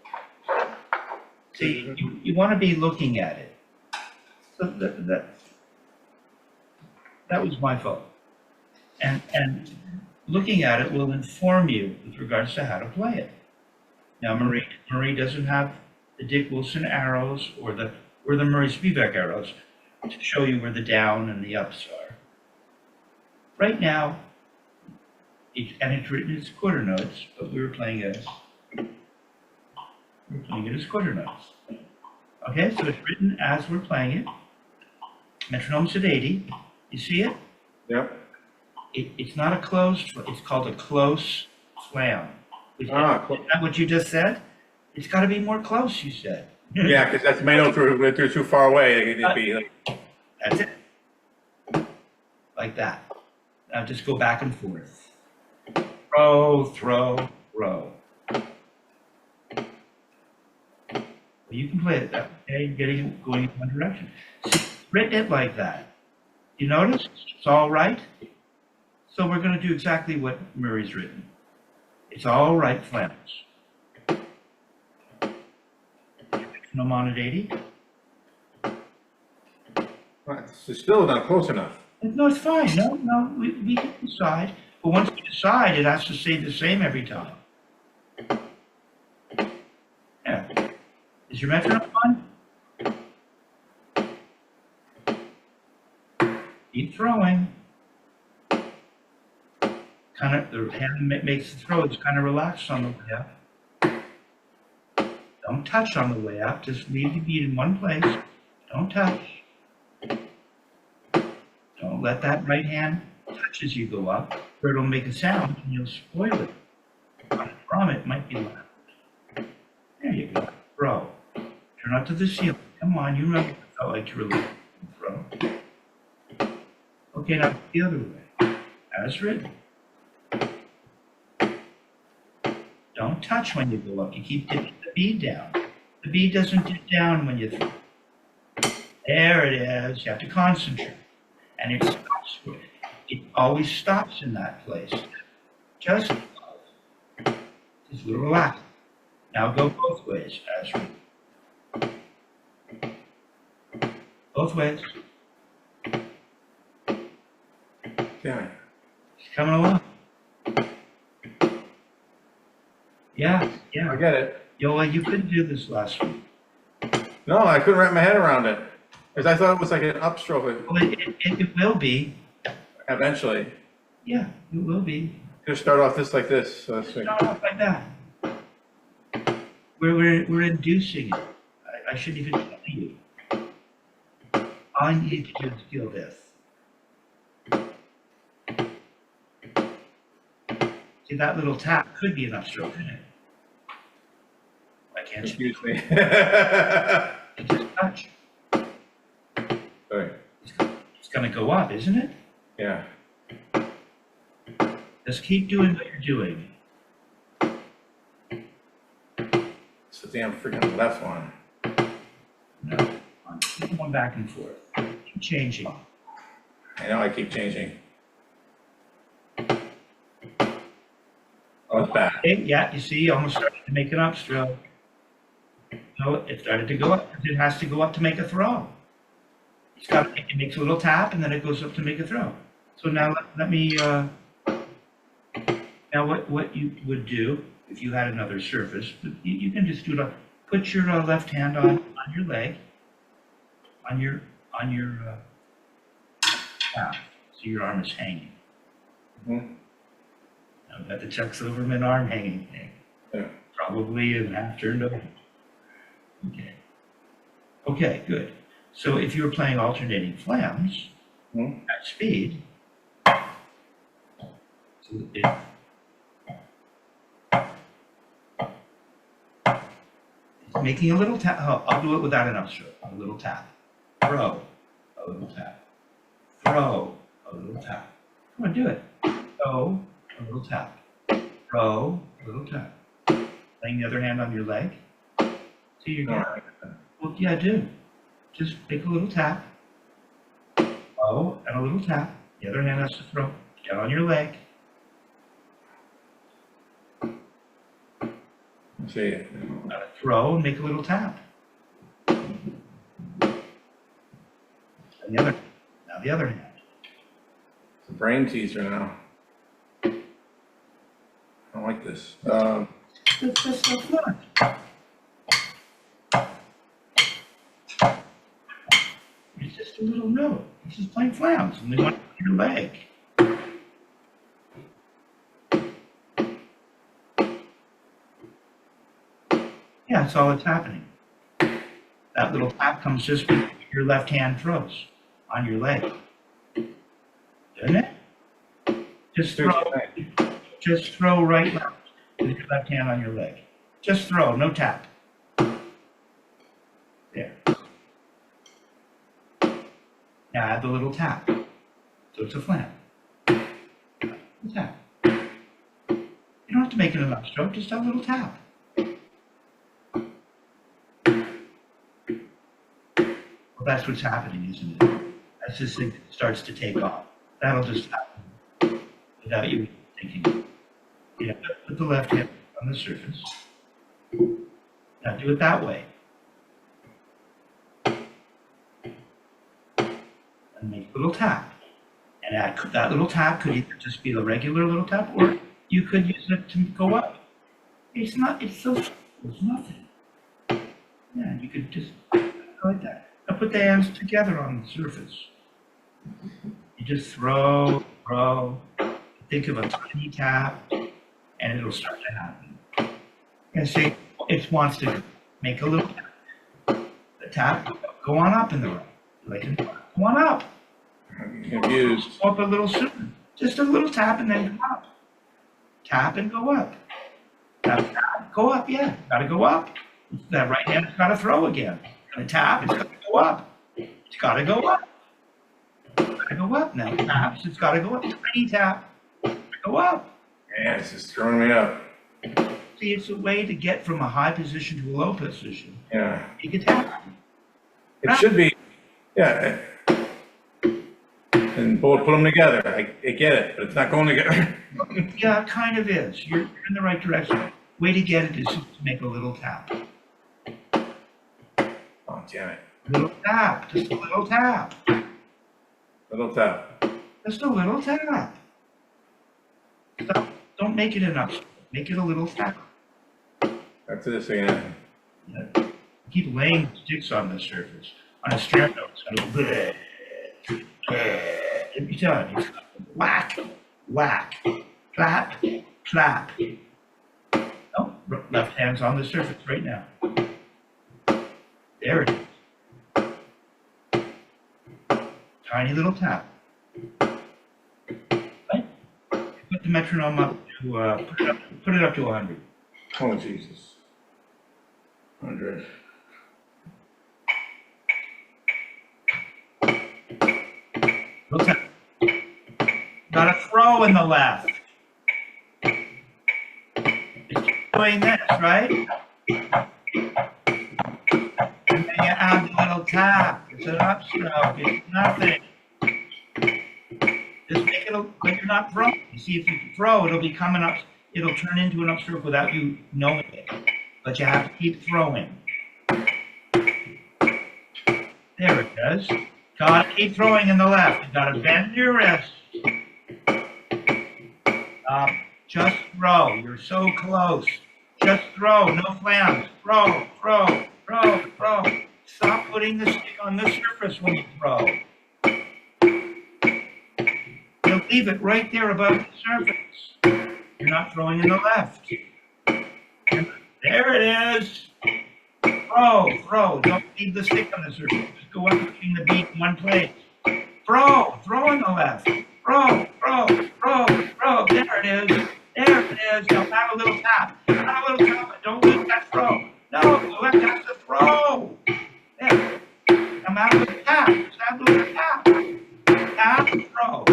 See, you want to be looking at it. So that was my fault. And looking at it will inform you with regards to how to play it. Now, Marie doesn't have the Dick Wilson arrows or the Murray Spivak arrows to show you where the down and the ups are. Right now, it's written as quarter notes, but we're playing it as quarter notes. Okay, so it's written as we're playing it. Metronome's at 80. You see it? Yep. It's not a closed, it's called a close slam. Is that what you just said? It's got to be more close, you said. Yeah, because that's my notes were too far away. It'd be like... That's it. Like that. Now just go back and forth. Throw, throw, throw. Well, you can play it that way, going in one direction. See, written it like that. You notice? It's all right. So we're going to do exactly what Murray's written. It's all right flannels. No on at 80. It's still not close enough. No, it's fine. No, we can decide. But once we decide, it has to stay the same every time. Yeah. Is your metronome on? Keep throwing. Kind of, the hand makes the throw. It's kind of relaxed on the way up. Don't touch on the way up. Just leave the bead in one place. Don't touch. Don't let that right hand touch as you go up, or it'll make a sound and you'll spoil it. On a drum, it might be loud. There you go. Throw. Turn out to the ceiling. Come on, you remember what it felt like to release and throw. Okay, now the other way. As written. Don't touch when you go up. You keep dipping the bead down. The bead doesn't dip down when you throw. There it is. You have to concentrate. And it stops. It always stops in that place. Just a little relaxed. Now go both ways. As both ways. Yeah. It's coming along. Yeah. I get it. Yo, well, you couldn't do this last week. No, I couldn't wrap my head around it. Because I thought it was like an upstroke. Well, it will be. Eventually. Yeah, it will be. Just start off this like this. So that's Start off like that. We're inducing it. I shouldn't even tell you. All I need to do is feel this. See, that little tap could be an upstroke in it. I can't. Excuse me. Just touch. Sorry. It's going to go up, isn't it? Yeah. Just keep doing what you're doing. It's the damn freaking left one. No, keep going back and forth. Keep changing. I know I keep changing. Oh, it's bad. Okay, yeah, you see, almost started to make an upstroke. No, it started to go up. It has to go up to make a throw. It makes a little tap and then it goes up to make a throw. So now let me, now what you would do if you had another surface, you can just do it. Put your left hand on your leg, on your calf, so your arm is hanging. Mm-hmm. Now we've got the Chuck Silverman arm hanging thing. Yeah. Probably in half turned over. Okay. Okay, good. So if you were playing alternating flams at speed, so it's making a little tap. Oh, I'll do it without an upstroke. A little tap. Throw. A little tap. Throw. A little tap. Come on, do it. Throw. A little tap. Throw. A little tap. Laying the other hand on your leg. See, you're getting. Well, yeah, do. Just make a little tap. Oh, and a little tap. The other hand has to throw. Get on your leg. See it. Throw and make a little tap. And now the other hand. It's a brain teaser now. I don't like this. That's so fun. It's just a little note. It's just playing flams, and they want your leg. Yeah, that's all that's happening. That little tap comes just when your left hand throws on your leg. Doesn't it? Just throw right, left with your left hand on your leg. Just throw, no tap. There. Now add the little tap. So it's a flam. Tap. You don't have to make it an upstroke, just a little tap. Well, that's what's happening, isn't it? As this thing starts to take off. That'll just happen without you thinking. You know, put the left hand on the surface. Now do it that way. And make a little tap. And add that little tap could either just be the regular little tap, or you could use it to go up. It's nothing. Yeah, you could just go like that. Now put the hands together on the surface. You just throw, think of a tiny tap, and it'll start to happen. And say, it wants to make a little tap. The tap, go on up in the right. Like, go on up. I'm confused. Go up a little sooner. Just a little tap and then go up. Tap and go up. Tap, go up, yeah. Gotta go up. That right hand's gotta throw again. And tap, it's gotta go up. It's gotta go up. Gotta go up now. Taps, it's gotta go up. Tiny tap. Go up. Yeah, it's just throwing me up. See, it's a way to get from a high position to a low position. Yeah. You can tap. It should be, yeah. And both put them together. I get it, but it's not going together. Yeah, it kind of is. You're in the right direction. Way to get it is just to make a little tap. Oh, damn it. Little tap. Just a little tap. Little tap. Just a little tap. Stop. Don't make it enough. Make it a little tap. Back to this again. Yeah. Keep laying sticks on the surface. On a strand note, it's going to every time. It's whack, whack, clap, clap. Oh, left hand's on the surface right now. There it is. Tiny little tap. Right? Put the metronome up to, put it up to 100. Oh, Jesus. 100. Little tap. Got a throw in the left. It's doing this, right? And then you add the little tap. It's an upstroke. It's nothing. Just make it like you're not throwing. You see, if you throw, it'll be coming up. It'll turn into an upstroke without you knowing it. But you have to keep throwing. There it does. Gotta keep throwing in the left. You gotta bend your wrist. Just throw. You're so close. Just throw. No flams. Throw, throw, throw, throw. Stop putting the stick on the surface when you throw. You'll leave it right there above the surface. You're not throwing in the left. There it is. throw. Don't leave the stick on the surface. Just go up between the beat in one place. Throw on the left. Throw. There it is. Now have a little tap. But don't lose that throw. No, the left has to throw. There. Come out with a tap. Just have a little tap. Tap, throw.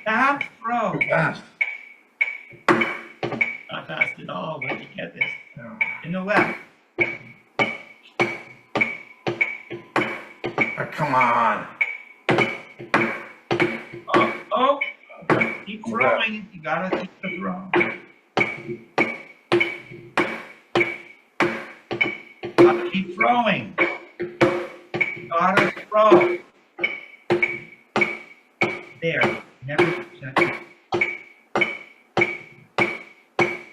Tap, throw. Fast. Not fast at all, but you get this. In the left. Come on. Oh. Keep throwing. You gotta keep the throw. Gotta keep throwing. Gotta throw. There. Never.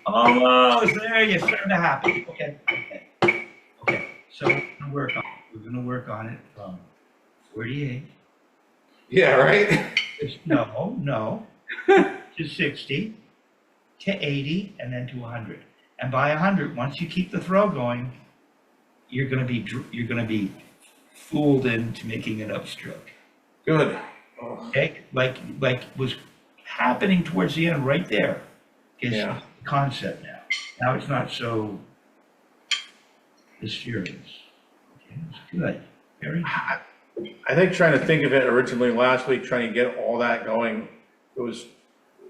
Almost there. You're starting to happen. Okay. So we're gonna work on it from 48. Yeah, right? No. To 60, to 80, and then to 100. And by 100, once you keep the throw going, you're gonna be fooled into making an upstroke. Good. Okay, like was happening towards the end right there. Is Yeah. the concept now. Now it's not so mysterious. Okay, it's good. Very good. I think trying to think of it originally last week, trying to get all that going, it was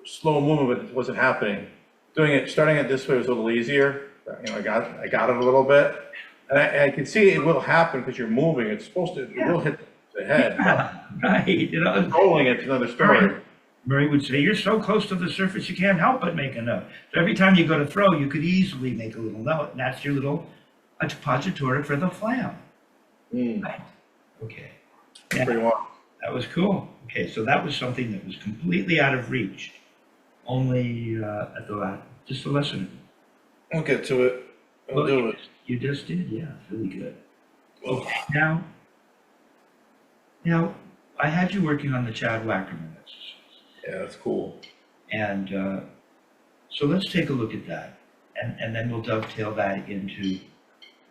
slow moving, but it wasn't happening. Starting it this way was a little easier. I got it a little bit. And I can see it will happen because you're moving. It's supposed to, it will hit the head. Yeah, right. Rolling it's another story. Murray would say, you're so close to the surface, you can't help but make a note. So every time you go to throw, you could easily make a little note, and that's your little appository for the flam. Right? Okay. Yeah, Pretty well. that was cool. Okay, so that was something that was completely out of reach. Only at the last, just a lesson. We'll get to it. We'll do it. You just did, yeah, really good. Okay, now, I had you working on the Chad Wackerman exercise. Yeah, that's cool. And so let's take a look at that. And then we'll dovetail that into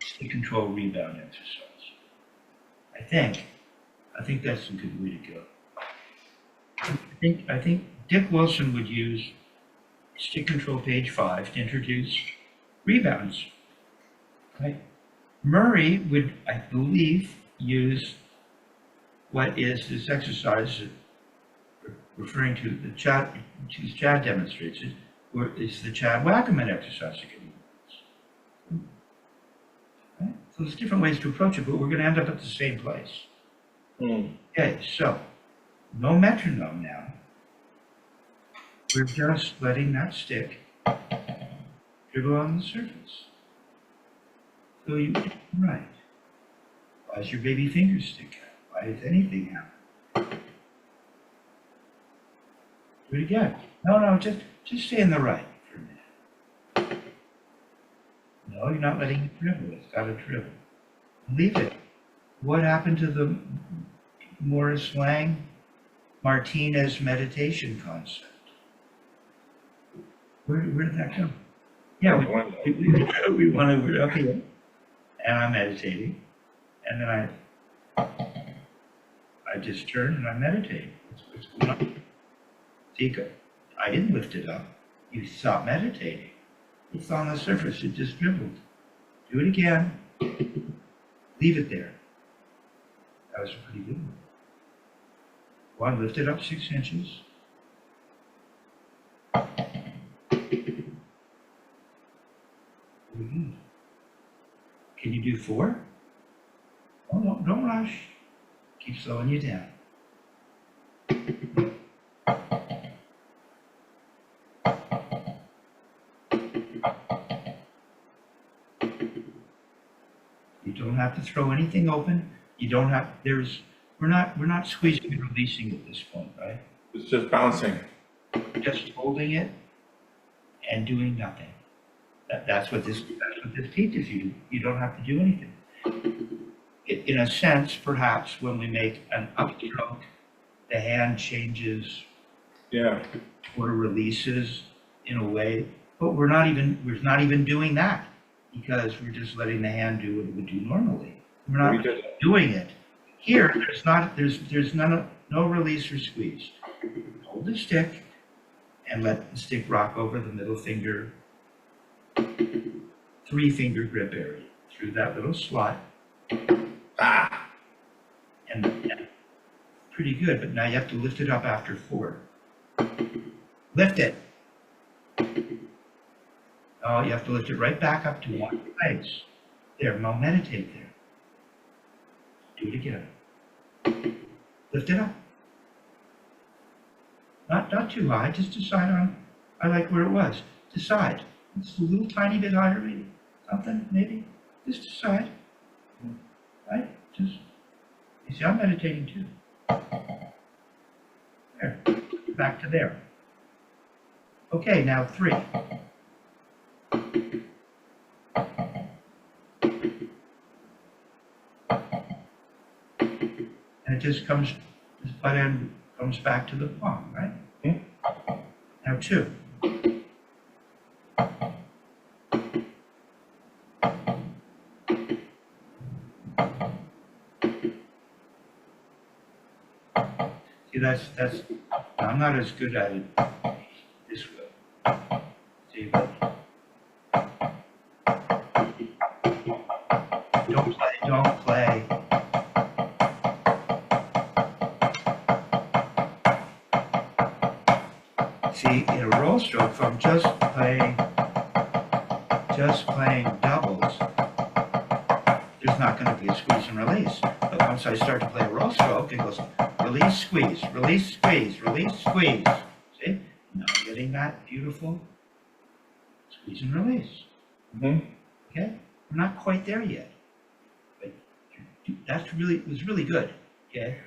stick control rebound exercise. I think that's a good way to go. I think Dick Wilson would use stick control page 5 to introduce rebounds. Right? Murray would, I believe, use what is this exercise referring to the Chad demonstrates it, or it's the Chad Wackerman exercise. Right? So there's different ways to approach it, but we're going to end up at the same place. Okay, so no metronome now. We're just letting that stick dribble on the surface. So you get it right. Why does your baby finger stick out? Why does anything happen? Do it again. No, just stay in the right for a minute. No, you're not letting it dribble. It's got to dribble. Leave it. What happened to the Morris Lang Martinez meditation concept? Where did that come? Yeah, we want to, okay. And I'm meditating. And then I just turn and I meditate. What's going on? See, I didn't lift it up. You stopped meditating. It's on the surface. It just dribbled. Do it again. Leave it there. That was a pretty good one. One, lift it up 6 inches. Can you do 4? Oh, no, don't rush. Keep slowing you down. You don't have to throw anything open. You don't have, we're not squeezing and releasing at this point, right? It's just bouncing. Just holding it and doing nothing. That's what this teaches you. You don't have to do anything. In a sense, perhaps when we make an upstroke, the hand changes Yeah. or releases in a way But we're not even doing that because we're just letting the hand do what it would do normally. We're We not did. doing it. Here, there's no release or squeeze. Hold the stick and let the stick rock over the middle finger, 3-finger grip area through that little slot. Ah, And pretty good, but now you have to lift it up after 4. Lift it. Oh, you have to lift it right back up to one place. There, now meditate there. Do it again. Lift it up. Not too high, just decide on, I like where it was. Decide. It's a little tiny bit higher, maybe. Something, maybe. Just decide. Right? Just, you see, I'm meditating too. There. Back to there. Okay, now 3. And it just comes, this butt end comes back to the palm, right? Hmm. Now 2. See, that's, I'm not as good at it this way. See, but don't play. See, in a roll stroke from just playing doubles, there's not going to be a squeeze and release. But once I start to play a roll stroke, it goes release, squeeze, release, squeeze, release, squeeze. See? Now I'm getting that beautiful squeeze and release. Mm-hmm. Okay? We're not quite there yet. But was really good. Okay?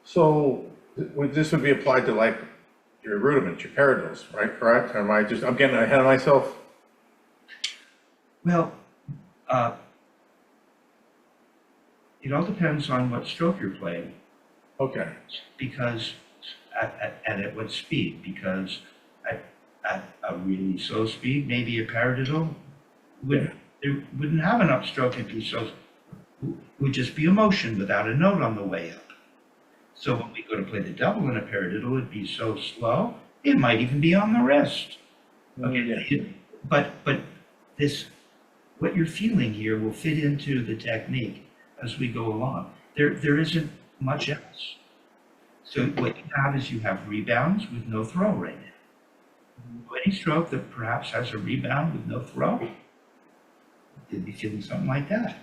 So this would be applied to like your rudiments, your paradiddles, right? Correct? Or I'm getting ahead of myself? Well, it all depends on what stroke you're playing. Okay. Because at what speed? Because at a really slow speed, maybe a paradiddle wouldn't have an upstroke. It'd be so, it would just be a motion without a note on the way up. So when we go to play the double in a paradiddle, it'd be so slow, it might even be on the wrist. Okay, Yeah. but this, what you're feeling here will fit into the technique as we go along. There isn't much else. So what you have is you have rebounds with no throw right now. Any stroke that perhaps has a rebound with no throw, you'll be feeling something like that.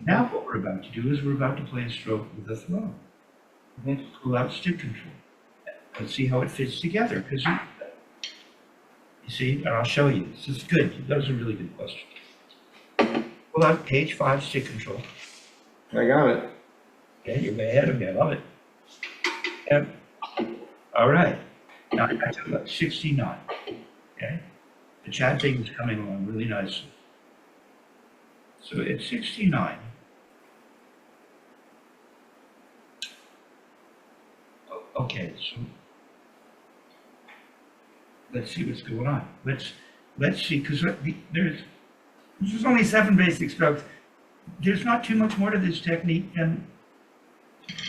Now what we're about to do is we're about to play a stroke with a throw. Pull out stick control. Let's see how it fits together. Because you see, and I'll show you. This is good. That was a really good question. Pull out page 5 stick control. I got it. Okay, you're way ahead of me. I love it. Yep. All right. Now I got to 69. Okay. The chat thing is coming along really nicely. So at 69. Okay, so let's see what's going on. Let's see, because there's only 7 basic strokes. There's not too much more to this technique than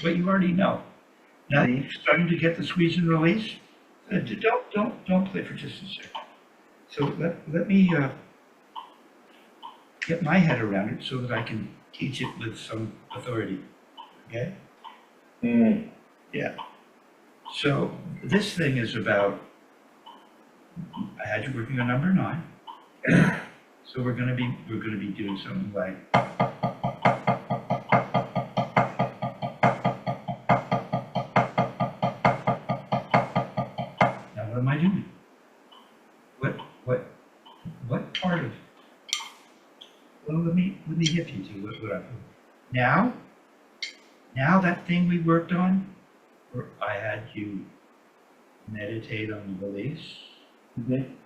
what you already know. Now you're starting to get the squeeze and release. Don't play for just a second. So let me get my head around it so that I can teach it with some authority. Okay? Yeah. So this thing is about, I had you working on number 9. So we're gonna be doing something like now what am I doing? What part of, well, let me hip you to what I'm doing. Now that thing we worked on, where I had you meditate on the release, and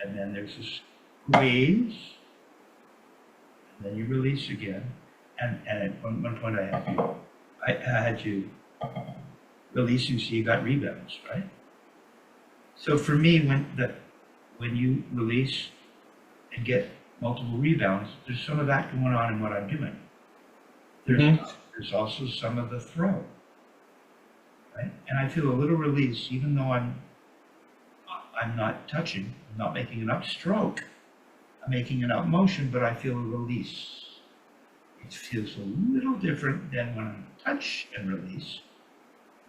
then there's a squeeze, and then you release again, and at one point I had you releasing so you got rebounds, right? So for me, when you release and get multiple rebounds, there's some of that going on in what I'm doing. There's also some of the throw, right? And I feel a little release, even though I'm not touching, I'm not making an upstroke. I'm making an up motion, but I feel a release. It feels a little different than when I touch and release.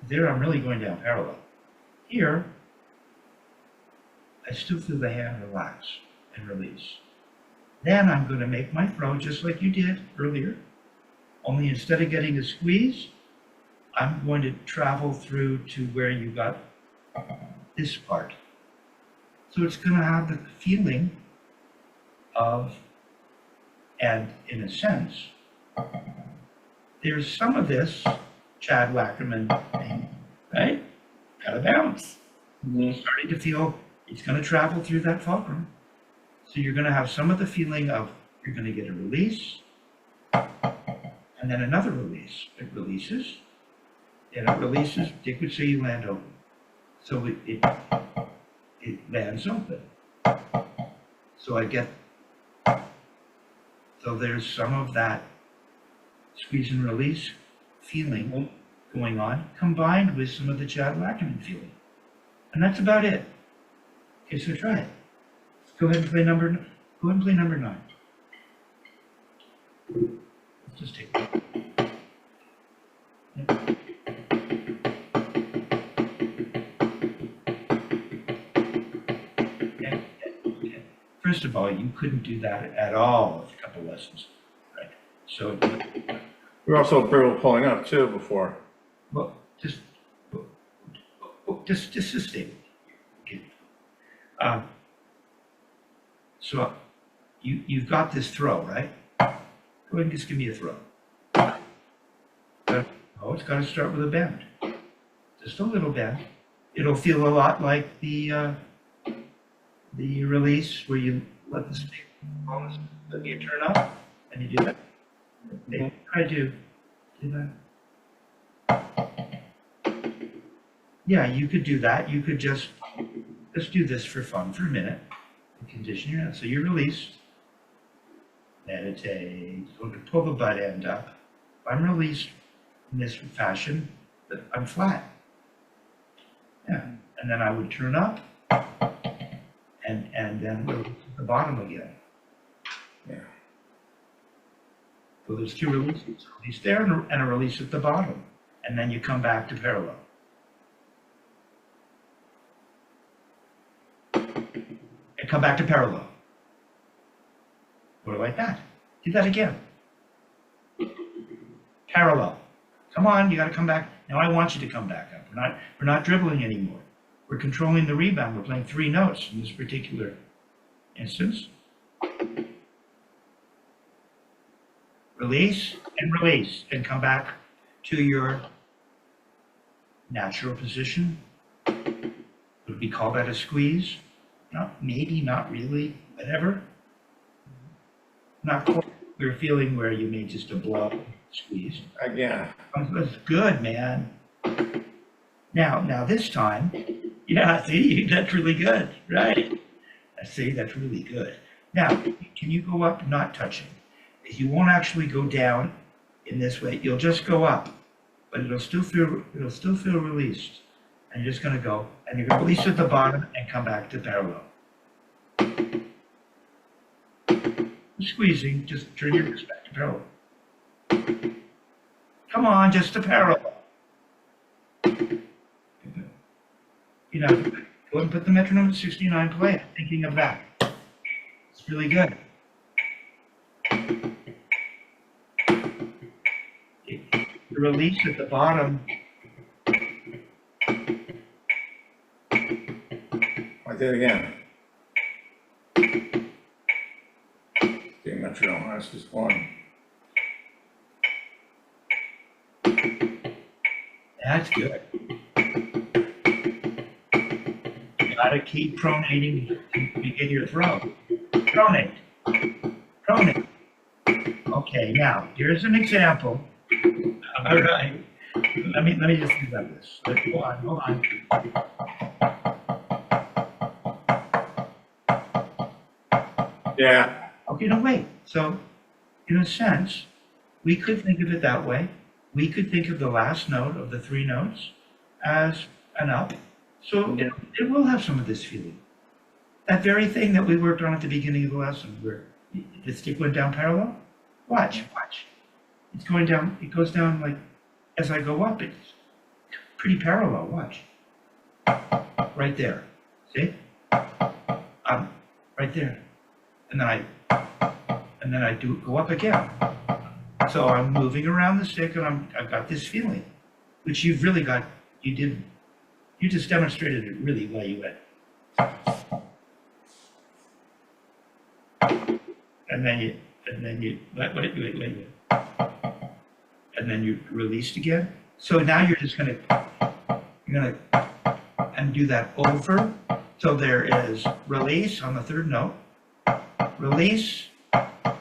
There, I'm really going down parallel. Here, I still feel the hand relax and release. Then I'm going to make my throw just like you did earlier. Only instead of getting a squeeze, I'm going to travel through to where you got this part. So it's going to have the feeling of, and in a sense, there's some of this Chad Wackerman thing, right? Gotta bounce. Starting to feel it's going to travel through that fulcrum. So you're going to have some of the feeling of, you're going to get a release, and then another release. It releases, and it releases. Dick would say you land open. So it lands open. So I get, so there's some of that squeeze and release feeling going on, combined with some of the Chad Wackerman feeling. And that's about it. Okay, so try it. Go ahead and play number 9. Let's just take it. Yep. Okay. First of all, you couldn't do that at all with a couple lessons, right? So We're also pulling up too before. well, just stay. Okay. So you've got this throw, right? Go ahead and just give me a throw. Oh, it's got to start with a bend. Just a little bend. It'll feel a lot like the release where you let the stick almost, let you turn up, and you do that. Okay, try to do that. Yeah, you could do that. You could just do this for fun for a minute and condition your hand. So you're released. Meditate. Go to pull the butt end up. I'm released in this fashion, but I'm flat. Yeah, and then I would turn up, and then release at the bottom again. Yeah. So there's two releases, a release there and a release at the bottom, and then you come back to parallel. And come back to parallel. Or like that. Do that again. Parallel. Come on, you got to come back. Now I want you to come back up. We're not dribbling anymore. We're controlling the rebound. We're playing 3 notes in this particular instance. Release, and come back to your natural position. Would we call that a squeeze? Not maybe, not really, whatever. Not quite your feeling where you made just a blow squeeze. Yeah. That's good, man. Now this time, yeah, see, that's really good, right? See, that's really good. Now, can you go up not touching? You won't actually go down in this way. You'll just go up, but it'll still feel released. And you're just going to go, and you're going to release at the bottom and come back to parallel. Squeezing, just turn your wrist back to parallel. Come on, just to parallel. You know, go ahead and put the metronome at 69, play it, thinking of that. It's really good. The release at the bottom. I did it again. Getting metronome, that's just one. That's good. You gotta keep pronating to begin your throw. Pronate. Pronate. Okay, now here's an example. All right. Let me just think about this. Hold on. Yeah, Okay, no, wait. So, in a sense, we could think of it that way. We could think of the last note of the three notes as an up. So it will have some of this feeling. That very thing that we worked on at the beginning of the lesson, where the stick went down parallel. Watch. It's going down, it goes down like, as I go up, it's pretty parallel, watch. Right there, see? Right there. And then I do go up again. So I'm moving around the stick and I've got this feeling, which you've really got, you just demonstrated it really well. You went. And then you, wait. And then you released again. So now you're gonna and do that over. So there is release on the third note, release,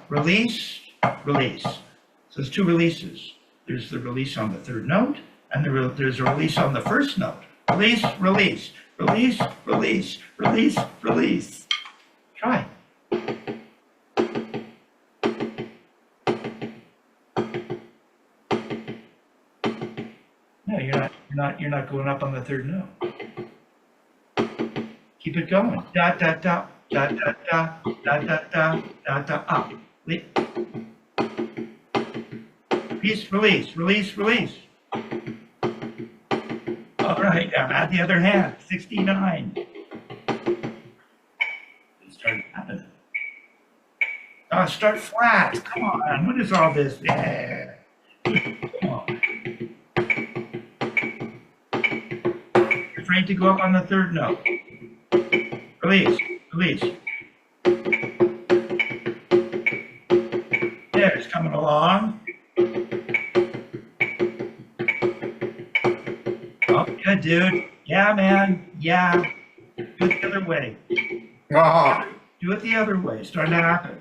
release, release. So there's two releases. There's the release on the third note, and there's a release on the first note. Release, release, release, release, release, release. Try. No, you're not going up on the third note. Keep it going. Da da da da da da da da da da da up. Release, release, release, release. All right, I'm at the other hand. 69. It started happening. Start flat. Come on. What is all this? Yeah. Come on. You're afraid to go up on the third note. Release, release. There, it's coming along. Oh, good, dude. Yeah, man. Yeah. Do it the other way. Do it the other way. It's starting to happen.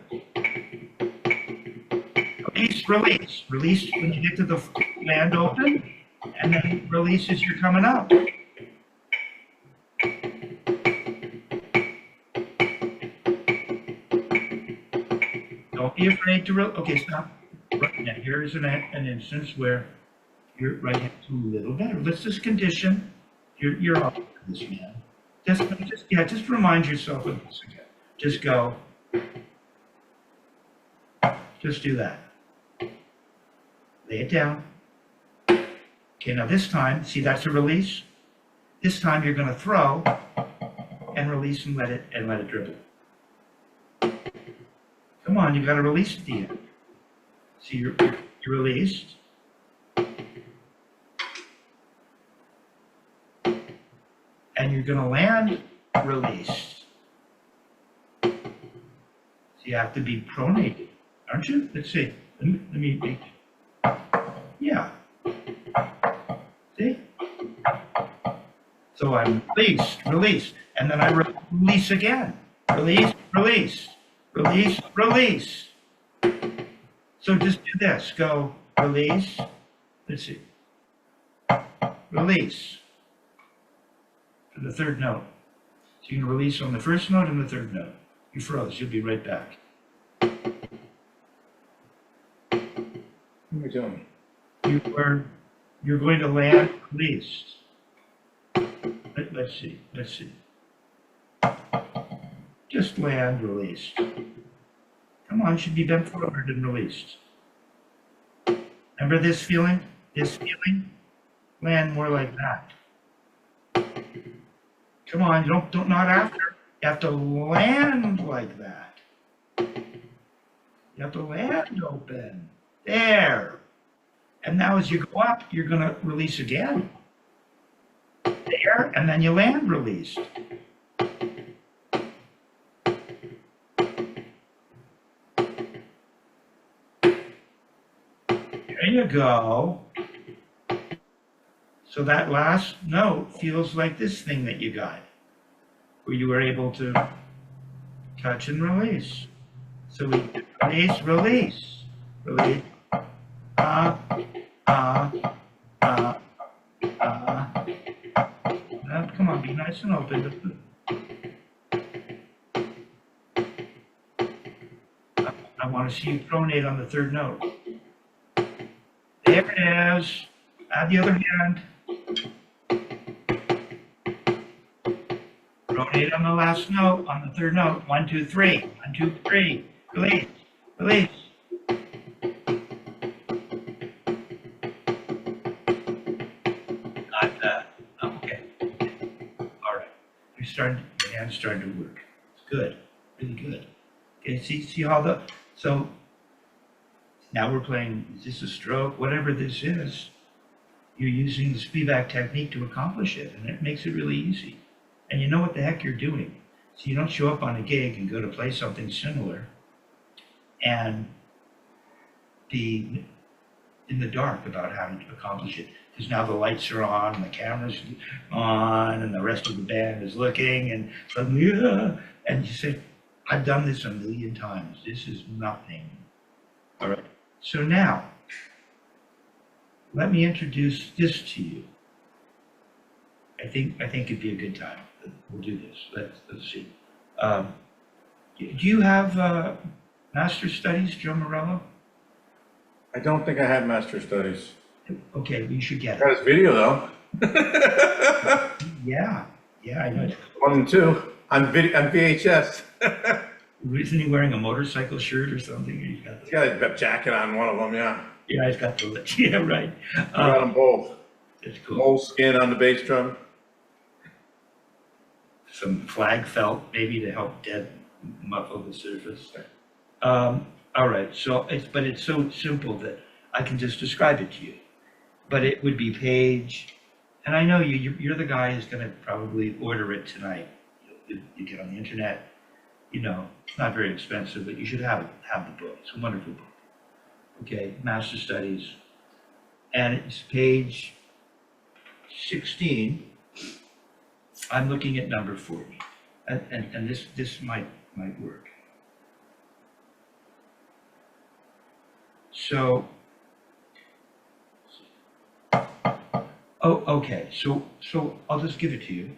Release, release. Release when you get to the land open, and then release as you're coming up. Don't be afraid to okay, stop. Now here's an instance where your right hand's a little better. Let's just condition. You're off this, man. Just remind yourself of this again. Just go. Just do that. Lay it down. Okay, now this time, see that's a release. This time you're going to throw and release and let it dribble. Come on, you got to release at the end. See, you're released. And you're going to land released. So you have to be pronated, aren't you? Let's see. Let me yeah. See? So I'm release, and then I release again. Release, release, release, release. So just do this. Go release. Let's see. Release. For the third note. So you can release on the first note and the third note. You froze. You'll be right back. What are we doing? You're going to land released. Let's see. Just land released. Come on, should be bent forward and released. Remember this feeling? This feeling? Land more like that. Come on, don't not after. You have to land like that. You have to land open. There. And now as you go up, you're going to release again. There, and then you land released. There you go. So that last note feels like this thing that you got, where you were able to touch and release. So we release, release, release. Come on, be nice and open. I want to see you pronate on the third note. There it is. Add the other hand. Pronate on the last note, on the third note. 1, 2, 3. 1, 2, 3. Release. Release. Got that. Okay. All right. Your hand's starting to work. It's good. Really good. Okay, see how so now we're playing, is this a stroke? Whatever this is, you're using the Spivak technique to accomplish it, and it makes it really easy. And you know what the heck you're doing. So you don't show up on a gig and go to play something similar and be in the dark about how to accomplish it. Because now the lights are on, and the camera's on, and the rest of the band is looking, and suddenly, and you say, I've done this a million times. This is nothing. All right. So now, let me introduce this to you. I think it'd be a good time. We'll do this. Let's see. Do you have Master Studies, Joe Morello? I don't think I have master studies. Okay, you should get Got it. his video though. Yeah, I know. 1 and 2 on VHS. Isn't he wearing a motorcycle shirt or something? He's got He's got a jacket on one of them, yeah. yeah, he's got the, yeah, right. I got them both. It's cool. Moleskin on the bass drum. Some flag felt maybe to help muffle the surface. All right, so it's so simple that I can just describe it to you. But it would be Page, and I know you're the guy who's going to probably order it tonight. You get on the internet, you know, it's not very expensive, but you should have the book. It's a wonderful book. Okay, Master Studies, and it's page 16. I'm looking at number 40, and this might work. So, oh, okay. So I'll just give it to you.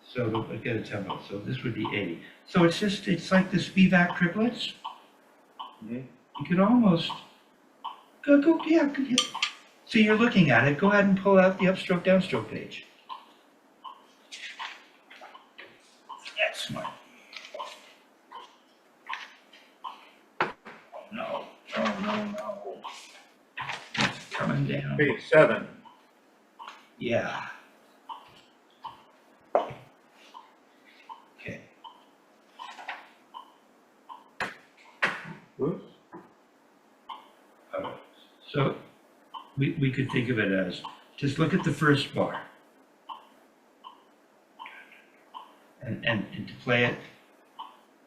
So I get a tempo. So this would be 80. So it's like the Spivak triplets. Mm-hmm. You could almost go, yeah. So you're looking at it. Go ahead and pull out the upstroke, downstroke page. That's smart. No. It's coming down. Page 7. Yeah. Okay. Whoops. So we could think of it as, just look at the first bar. And to play it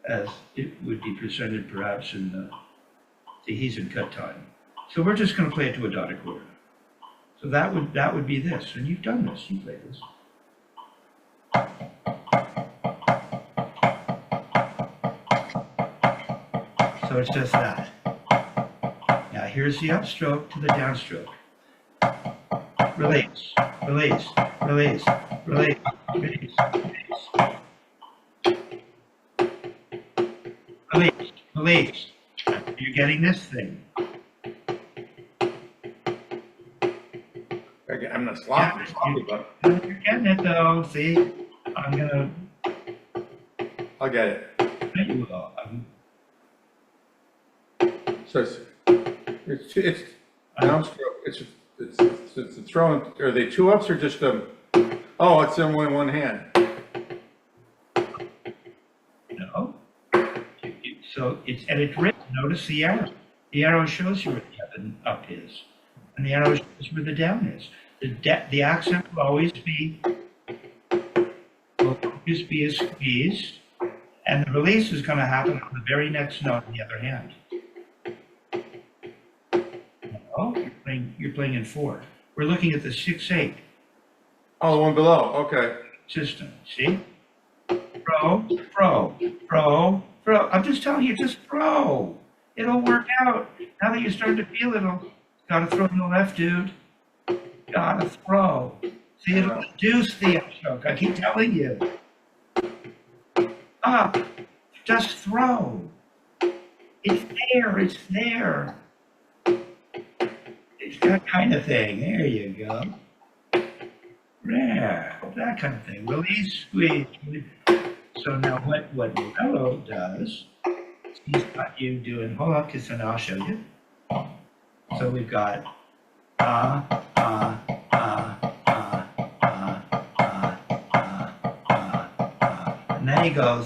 as it would be presented perhaps in the he's in cut time. So we're just going to play it to a dotted quarter. So that would be this, and you've done this, you played this. So it's just that. Now here's the upstroke to the downstroke. Release, release, release, release, release, release. Release, release. You're getting this thing. I'm not sloppy, but You're getting it though, see? I'm gonna, I'll get it. you will. So it's downstroke. It's a throwing. Are they two ups or just oh, it's in one hand. No. So it's written. Notice the arrow. The arrow shows you where the up is, and the arrow shows where the down is. The accent will always be a squeeze, and the release is going to happen on the very next note on the other hand. No, you're playing in 4. We're looking at the 6/8. Oh, the one below. Okay. System. See? Pro, pro, pro, pro. I'm just telling you, just pro. It'll work out. Now that you're starting to feel it, gotta throw in the left, dude. Gotta throw. See, it'll reduce the upstroke. I keep telling you. up, just throw. It's there, it's there. It's that kind of thing. There you go. Yeah, that kind of thing. Release, squeeze. So now what Liano does, he's got you doing, hold on, because then I'll show you. So we've got and then he goes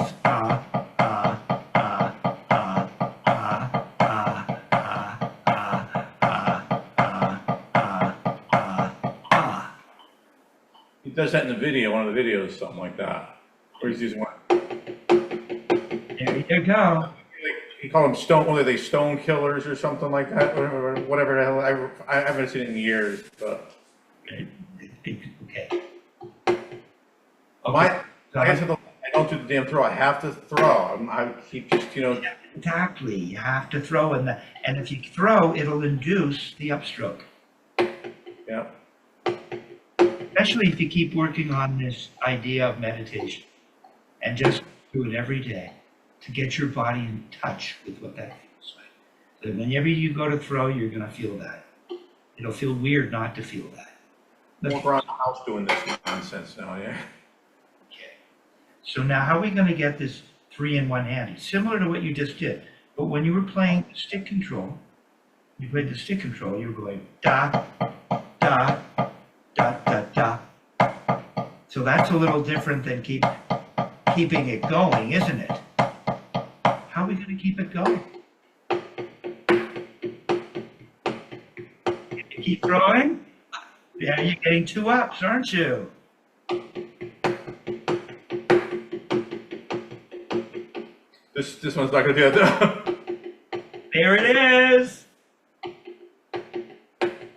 He does that in the video, one of the videos, something like that. Where he's using one. There you go. He called them stone, what are they, stone killers or something like that? Whatever the hell. I haven't seen it in years, but. Okay. I don't do the damn throw. I have to throw. I keep just, Exactly. You have to throw and if you throw, it'll induce the upstroke. Yeah. Especially if you keep working on this idea of meditation and just do it every day to get your body in touch with what that feels like. So whenever you go to throw, you're going to feel that. It'll feel weird not to feel that. Walk around the house doing this nonsense now, yeah. Okay. So now how are we going to get this 3 in 1 hand? It's similar to what you just did. But when you were playing stick control, you played the stick control, you were going da, da, da, da, da. So that's a little different than keeping it going, isn't it? How are we going to keep it going? You keep throwing? Yeah, you're getting 2 ups, aren't you? This one's not going to be that. There it is.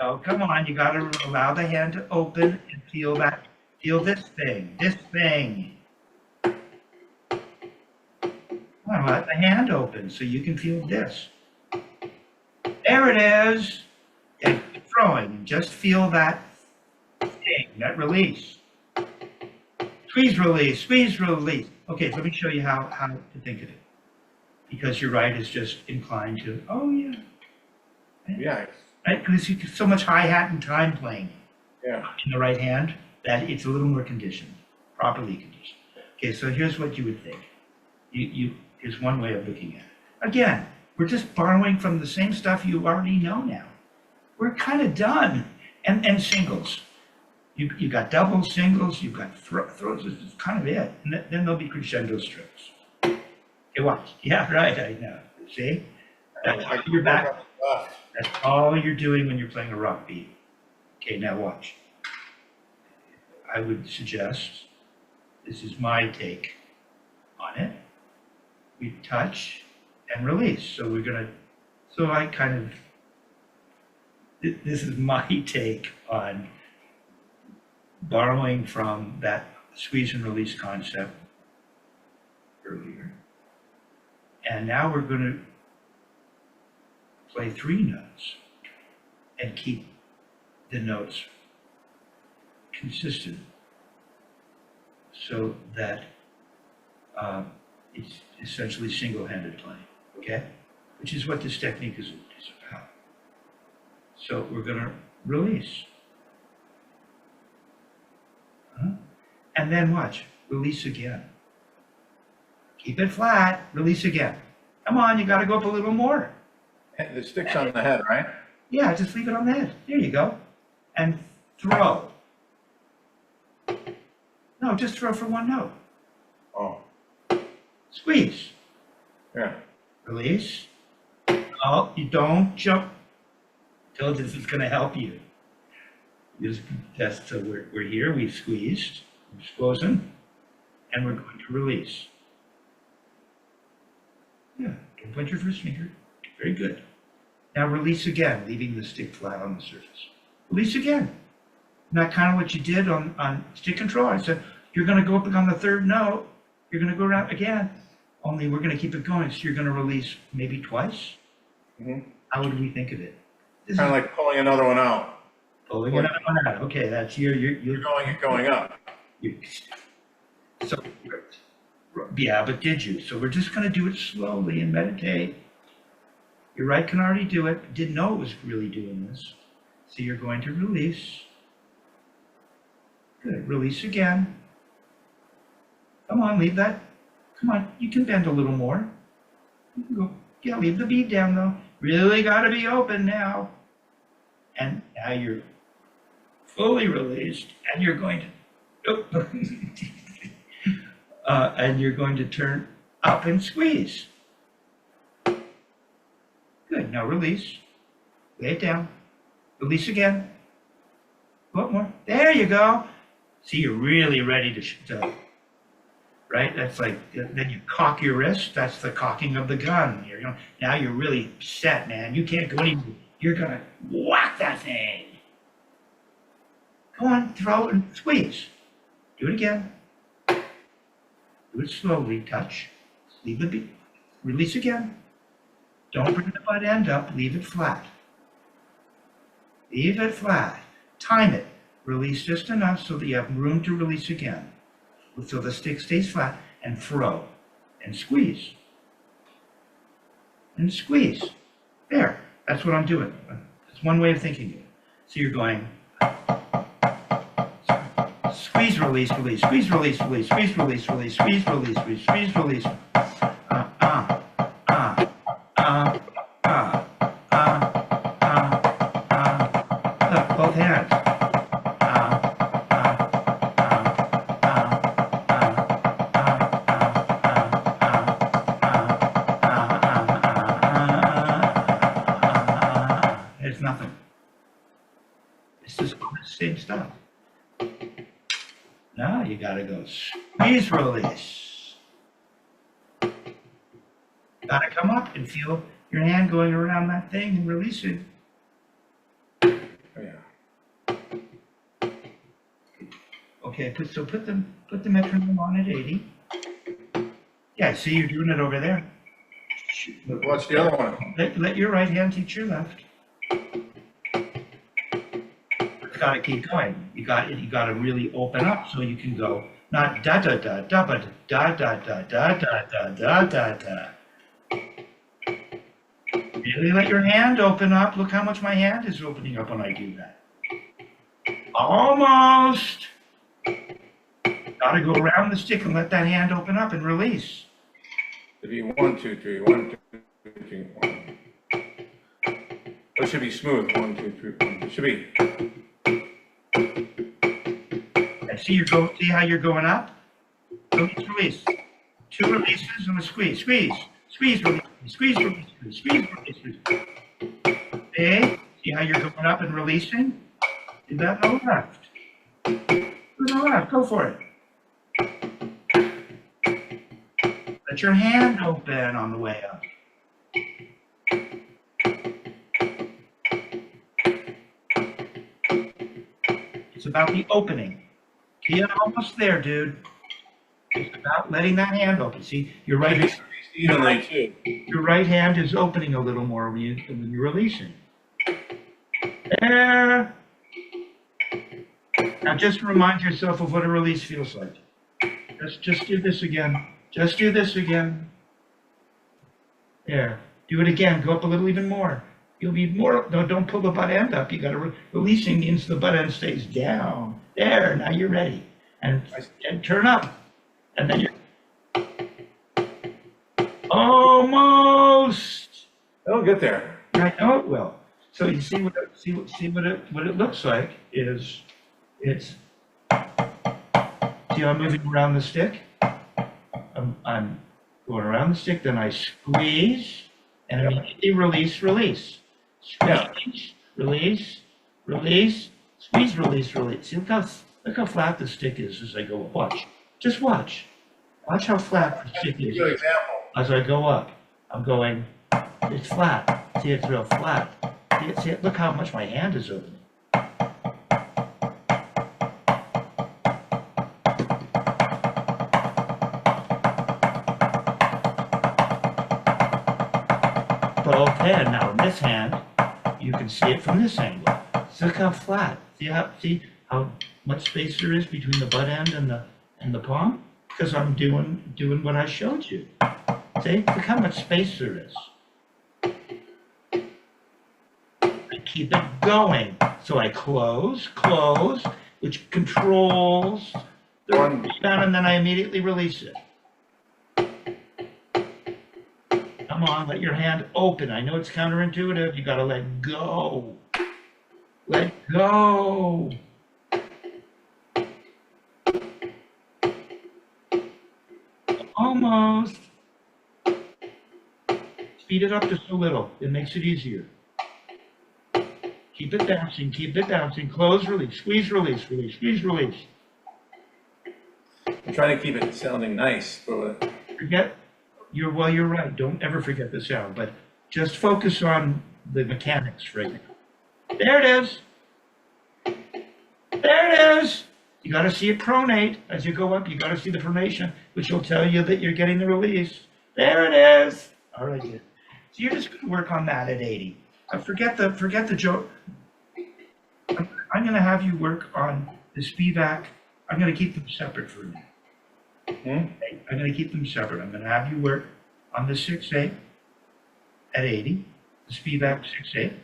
Oh, come on, you got to allow the hand to open and feel that. Feel this thing. Come on, let the hand open so you can feel this. There it is. And keep throwing and just feel that thing, that release. Squeeze, release, squeeze, release. Okay, let me show you how to think of it. Because your right is just inclined to, oh yeah. Yeah. Right, because you get so much hi-hat and time playing Yeah. in the right hand that it's a little more conditioned, properly conditioned. Okay, so here's what you would think. Here's one way of looking at it. Again, we're just borrowing from the same stuff you already know now. We're kind of done. And singles. You got doubles, singles, you've got throws, this is kind of it. And then there'll be crescendo strokes. Okay, watch. Yeah, right, I know. See? You're back. That's all you're doing when you're playing a rock beat. Okay, now watch. I would suggest, this is my take on it. We touch and release. So we're gonna, so I kind of, this is my take on borrowing from that squeeze and release concept earlier. And now we're gonna play 3 notes and keep the notes consistent so that it's essentially single-handed playing, okay? Which is what this technique is about. So we're gonna release. And then watch, release again. Keep it flat, release again. Come on, you gotta go up a little more. The stick's on the head, right? Yeah, just leave it on the head. There you go. And throw. No, just throw for 1 note. Oh, Squeeze. yeah. Release. Oh, you don't jump. Told you this is going to help you. So we're here, we've squeezed, we've squozen, and we're going to release. Yeah, don't point your first finger. Very good. Now release again, leaving the stick flat on the surface. Release again. And that kind of what you did on stick control. I said, you're going to go up on the 3rd note. You're going to go around again. Only we're going to keep it going. So you're going to release maybe twice. Mm-hmm. How would we think of it? Kind of like pulling another one out. Pulling another one out. Okay, that's you're You're going up. So Yeah, but did you? So we're just gonna do it slowly and meditate. Your right can already do it, but didn't know it was really doing this. So you're going to release. Good, release again. Come on, leave that. Come on, you can bend a little more. You can go, yeah, leave the bead down though. Really gotta be open now. And now you're fully released, and you're going to, and you're going to turn up and squeeze. Good, now release. Lay it down. Release again. Go up more. There you go. See, you're really ready to right? That's like, then you cock your wrist. That's the cocking of the gun. Now you're really set, man. You can't go anywhere. You're gonna whack that thing. Go on, throw and squeeze. Do it again. Do it slowly, touch. Leave the bead. Release again. Don't bring the butt end up, leave it flat. Leave it flat. Time it. Release just enough so that you have room to release again. So the stick stays flat, and throw. And squeeze. And squeeze. There. That's what I'm doing. That's one way of thinking it. So you're going squeeze, release, release, squeeze, release, release, squeeze, release, release, squeeze, release, release, squeeze, release. Look, both hands. There's nothing. It's just the same stuff. Now you gotta go squeeze, release. Gotta come up and feel your hand going around that thing and releasing. Oh, yeah. Okay, put the metronome on at 80. Yeah, I see you're doing it over there. Watch the other one. Let your right hand teach your left. Gotta keep going. You got to really open up so you can go not da da da da but da da da da da da da da da. Really let your hand open up. Look how much my hand is opening up when I do that. Almost. Gotta go around the stick and let that hand open up and release. It'd be 1, 2, 3, 1, 2, 3, 1. It should be smooth. 1, 2, 3, 1. It should be. See how you're going up? Release, release. 2 releases and a squeeze. Squeeze. Squeeze, release. Squeeze, release. Squeeze, release. Okay. See how you're going up and releasing? Do that on the left. Do the left. Go for it. Let your hand open on the way up. It's about the opening. You're almost there, dude. It's about letting that hand open. See, your right hand is opening a little more when you're releasing. There. Now just remind yourself of what a release feels like. Just do this again. Just do this again. There. Do it again. Go up a little even more. You'll be more. No, don't pull the butt end up. You got to releasing means the butt end stays down. There. Now you're ready. And turn up. And then you're almost. It'll get there. I know it will. So you see what it looks like is it's. See how I'm moving around the stick? I'm going around the stick. Then I squeeze and immediately release, release. Squeeze, release, release, squeeze, release, release. See, look how flat the stick is as I go up. Watch. Just watch. Watch how flat the stick is. Good example. As I go up, I'm going, it's flat. See, it's real flat. See it? Look how much my hand is opening. Both hand. Now in this hand, you can see it from this angle. So look how flat. See how much space there is between the butt end and the palm? because I'm doing what I showed you. See, look how much space there is. I keep it going. So I close, which controls the rebound, and then I immediately release it. Come on, let your hand open. I know it's counterintuitive. You got to let go. Let go. Almost. Speed it up just a little. It makes it easier. Keep it bouncing. Keep it bouncing. Close, release. Squeeze, release. Release. Squeeze, release. I'm trying to keep it sounding nice, but Well, you're right. Don't ever forget the sound, but just focus on the mechanics right now. There it is. There it is. You got to see it pronate as you go up. You got to see the pronation, which will tell you that you're getting the release. There it is. All right. So you're just going to work on that at 80. Forget the joke. I'm going to have you work on the Spivak. I'm going to keep them separate for a minute. Okay? I'm going to keep them separate. I'm going to have you work on the 6/8 at 80, the Spivak 6/8,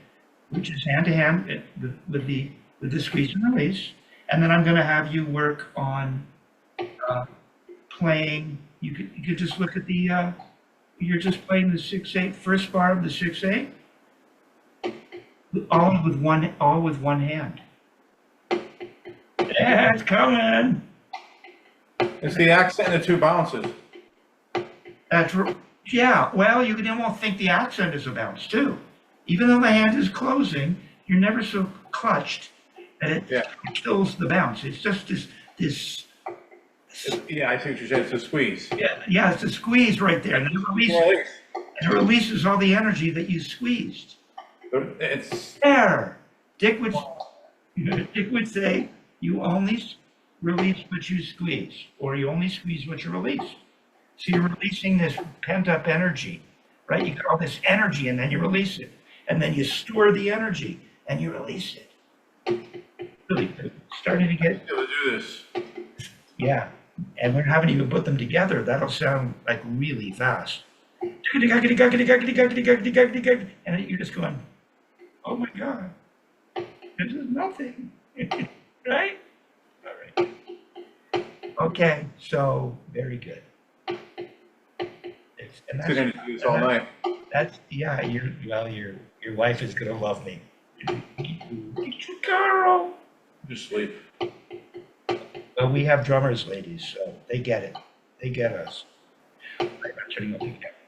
which is hand to hand with the squeeze and release, and then I'm going to have you work on playing. You could just look at the. You're just playing the 6/8 first bar of the 6/8, all with one hand. Yeah, it's coming. it's the accent and the two bounces. Yeah, well, you can almost think the accent is a bounce too. Even though the hand is closing, you're never so clutched that it kills the bounce. It's just this. Yeah, I see what you're saying. It's a squeeze. Yeah, it's a squeeze right there, and it releases all the energy that you squeezed. It's There. Dick would say, you only release what you squeeze, or you only squeeze what you release. So you're releasing this pent-up energy, right? You got all this energy, and then you release it. And then you store the energy, and you release it. Really good. Starting to get... able to do this. Yeah. And we haven't even put them together. That'll sound like really fast. And you're just going, oh my God, this is nothing. Right? All right. Okay, so very good. You're going to do this all night. Your wife is going to love me. Carl. Just sleep. Well, we have drummers, ladies, so they get it. They get us. I'm turning off the camera.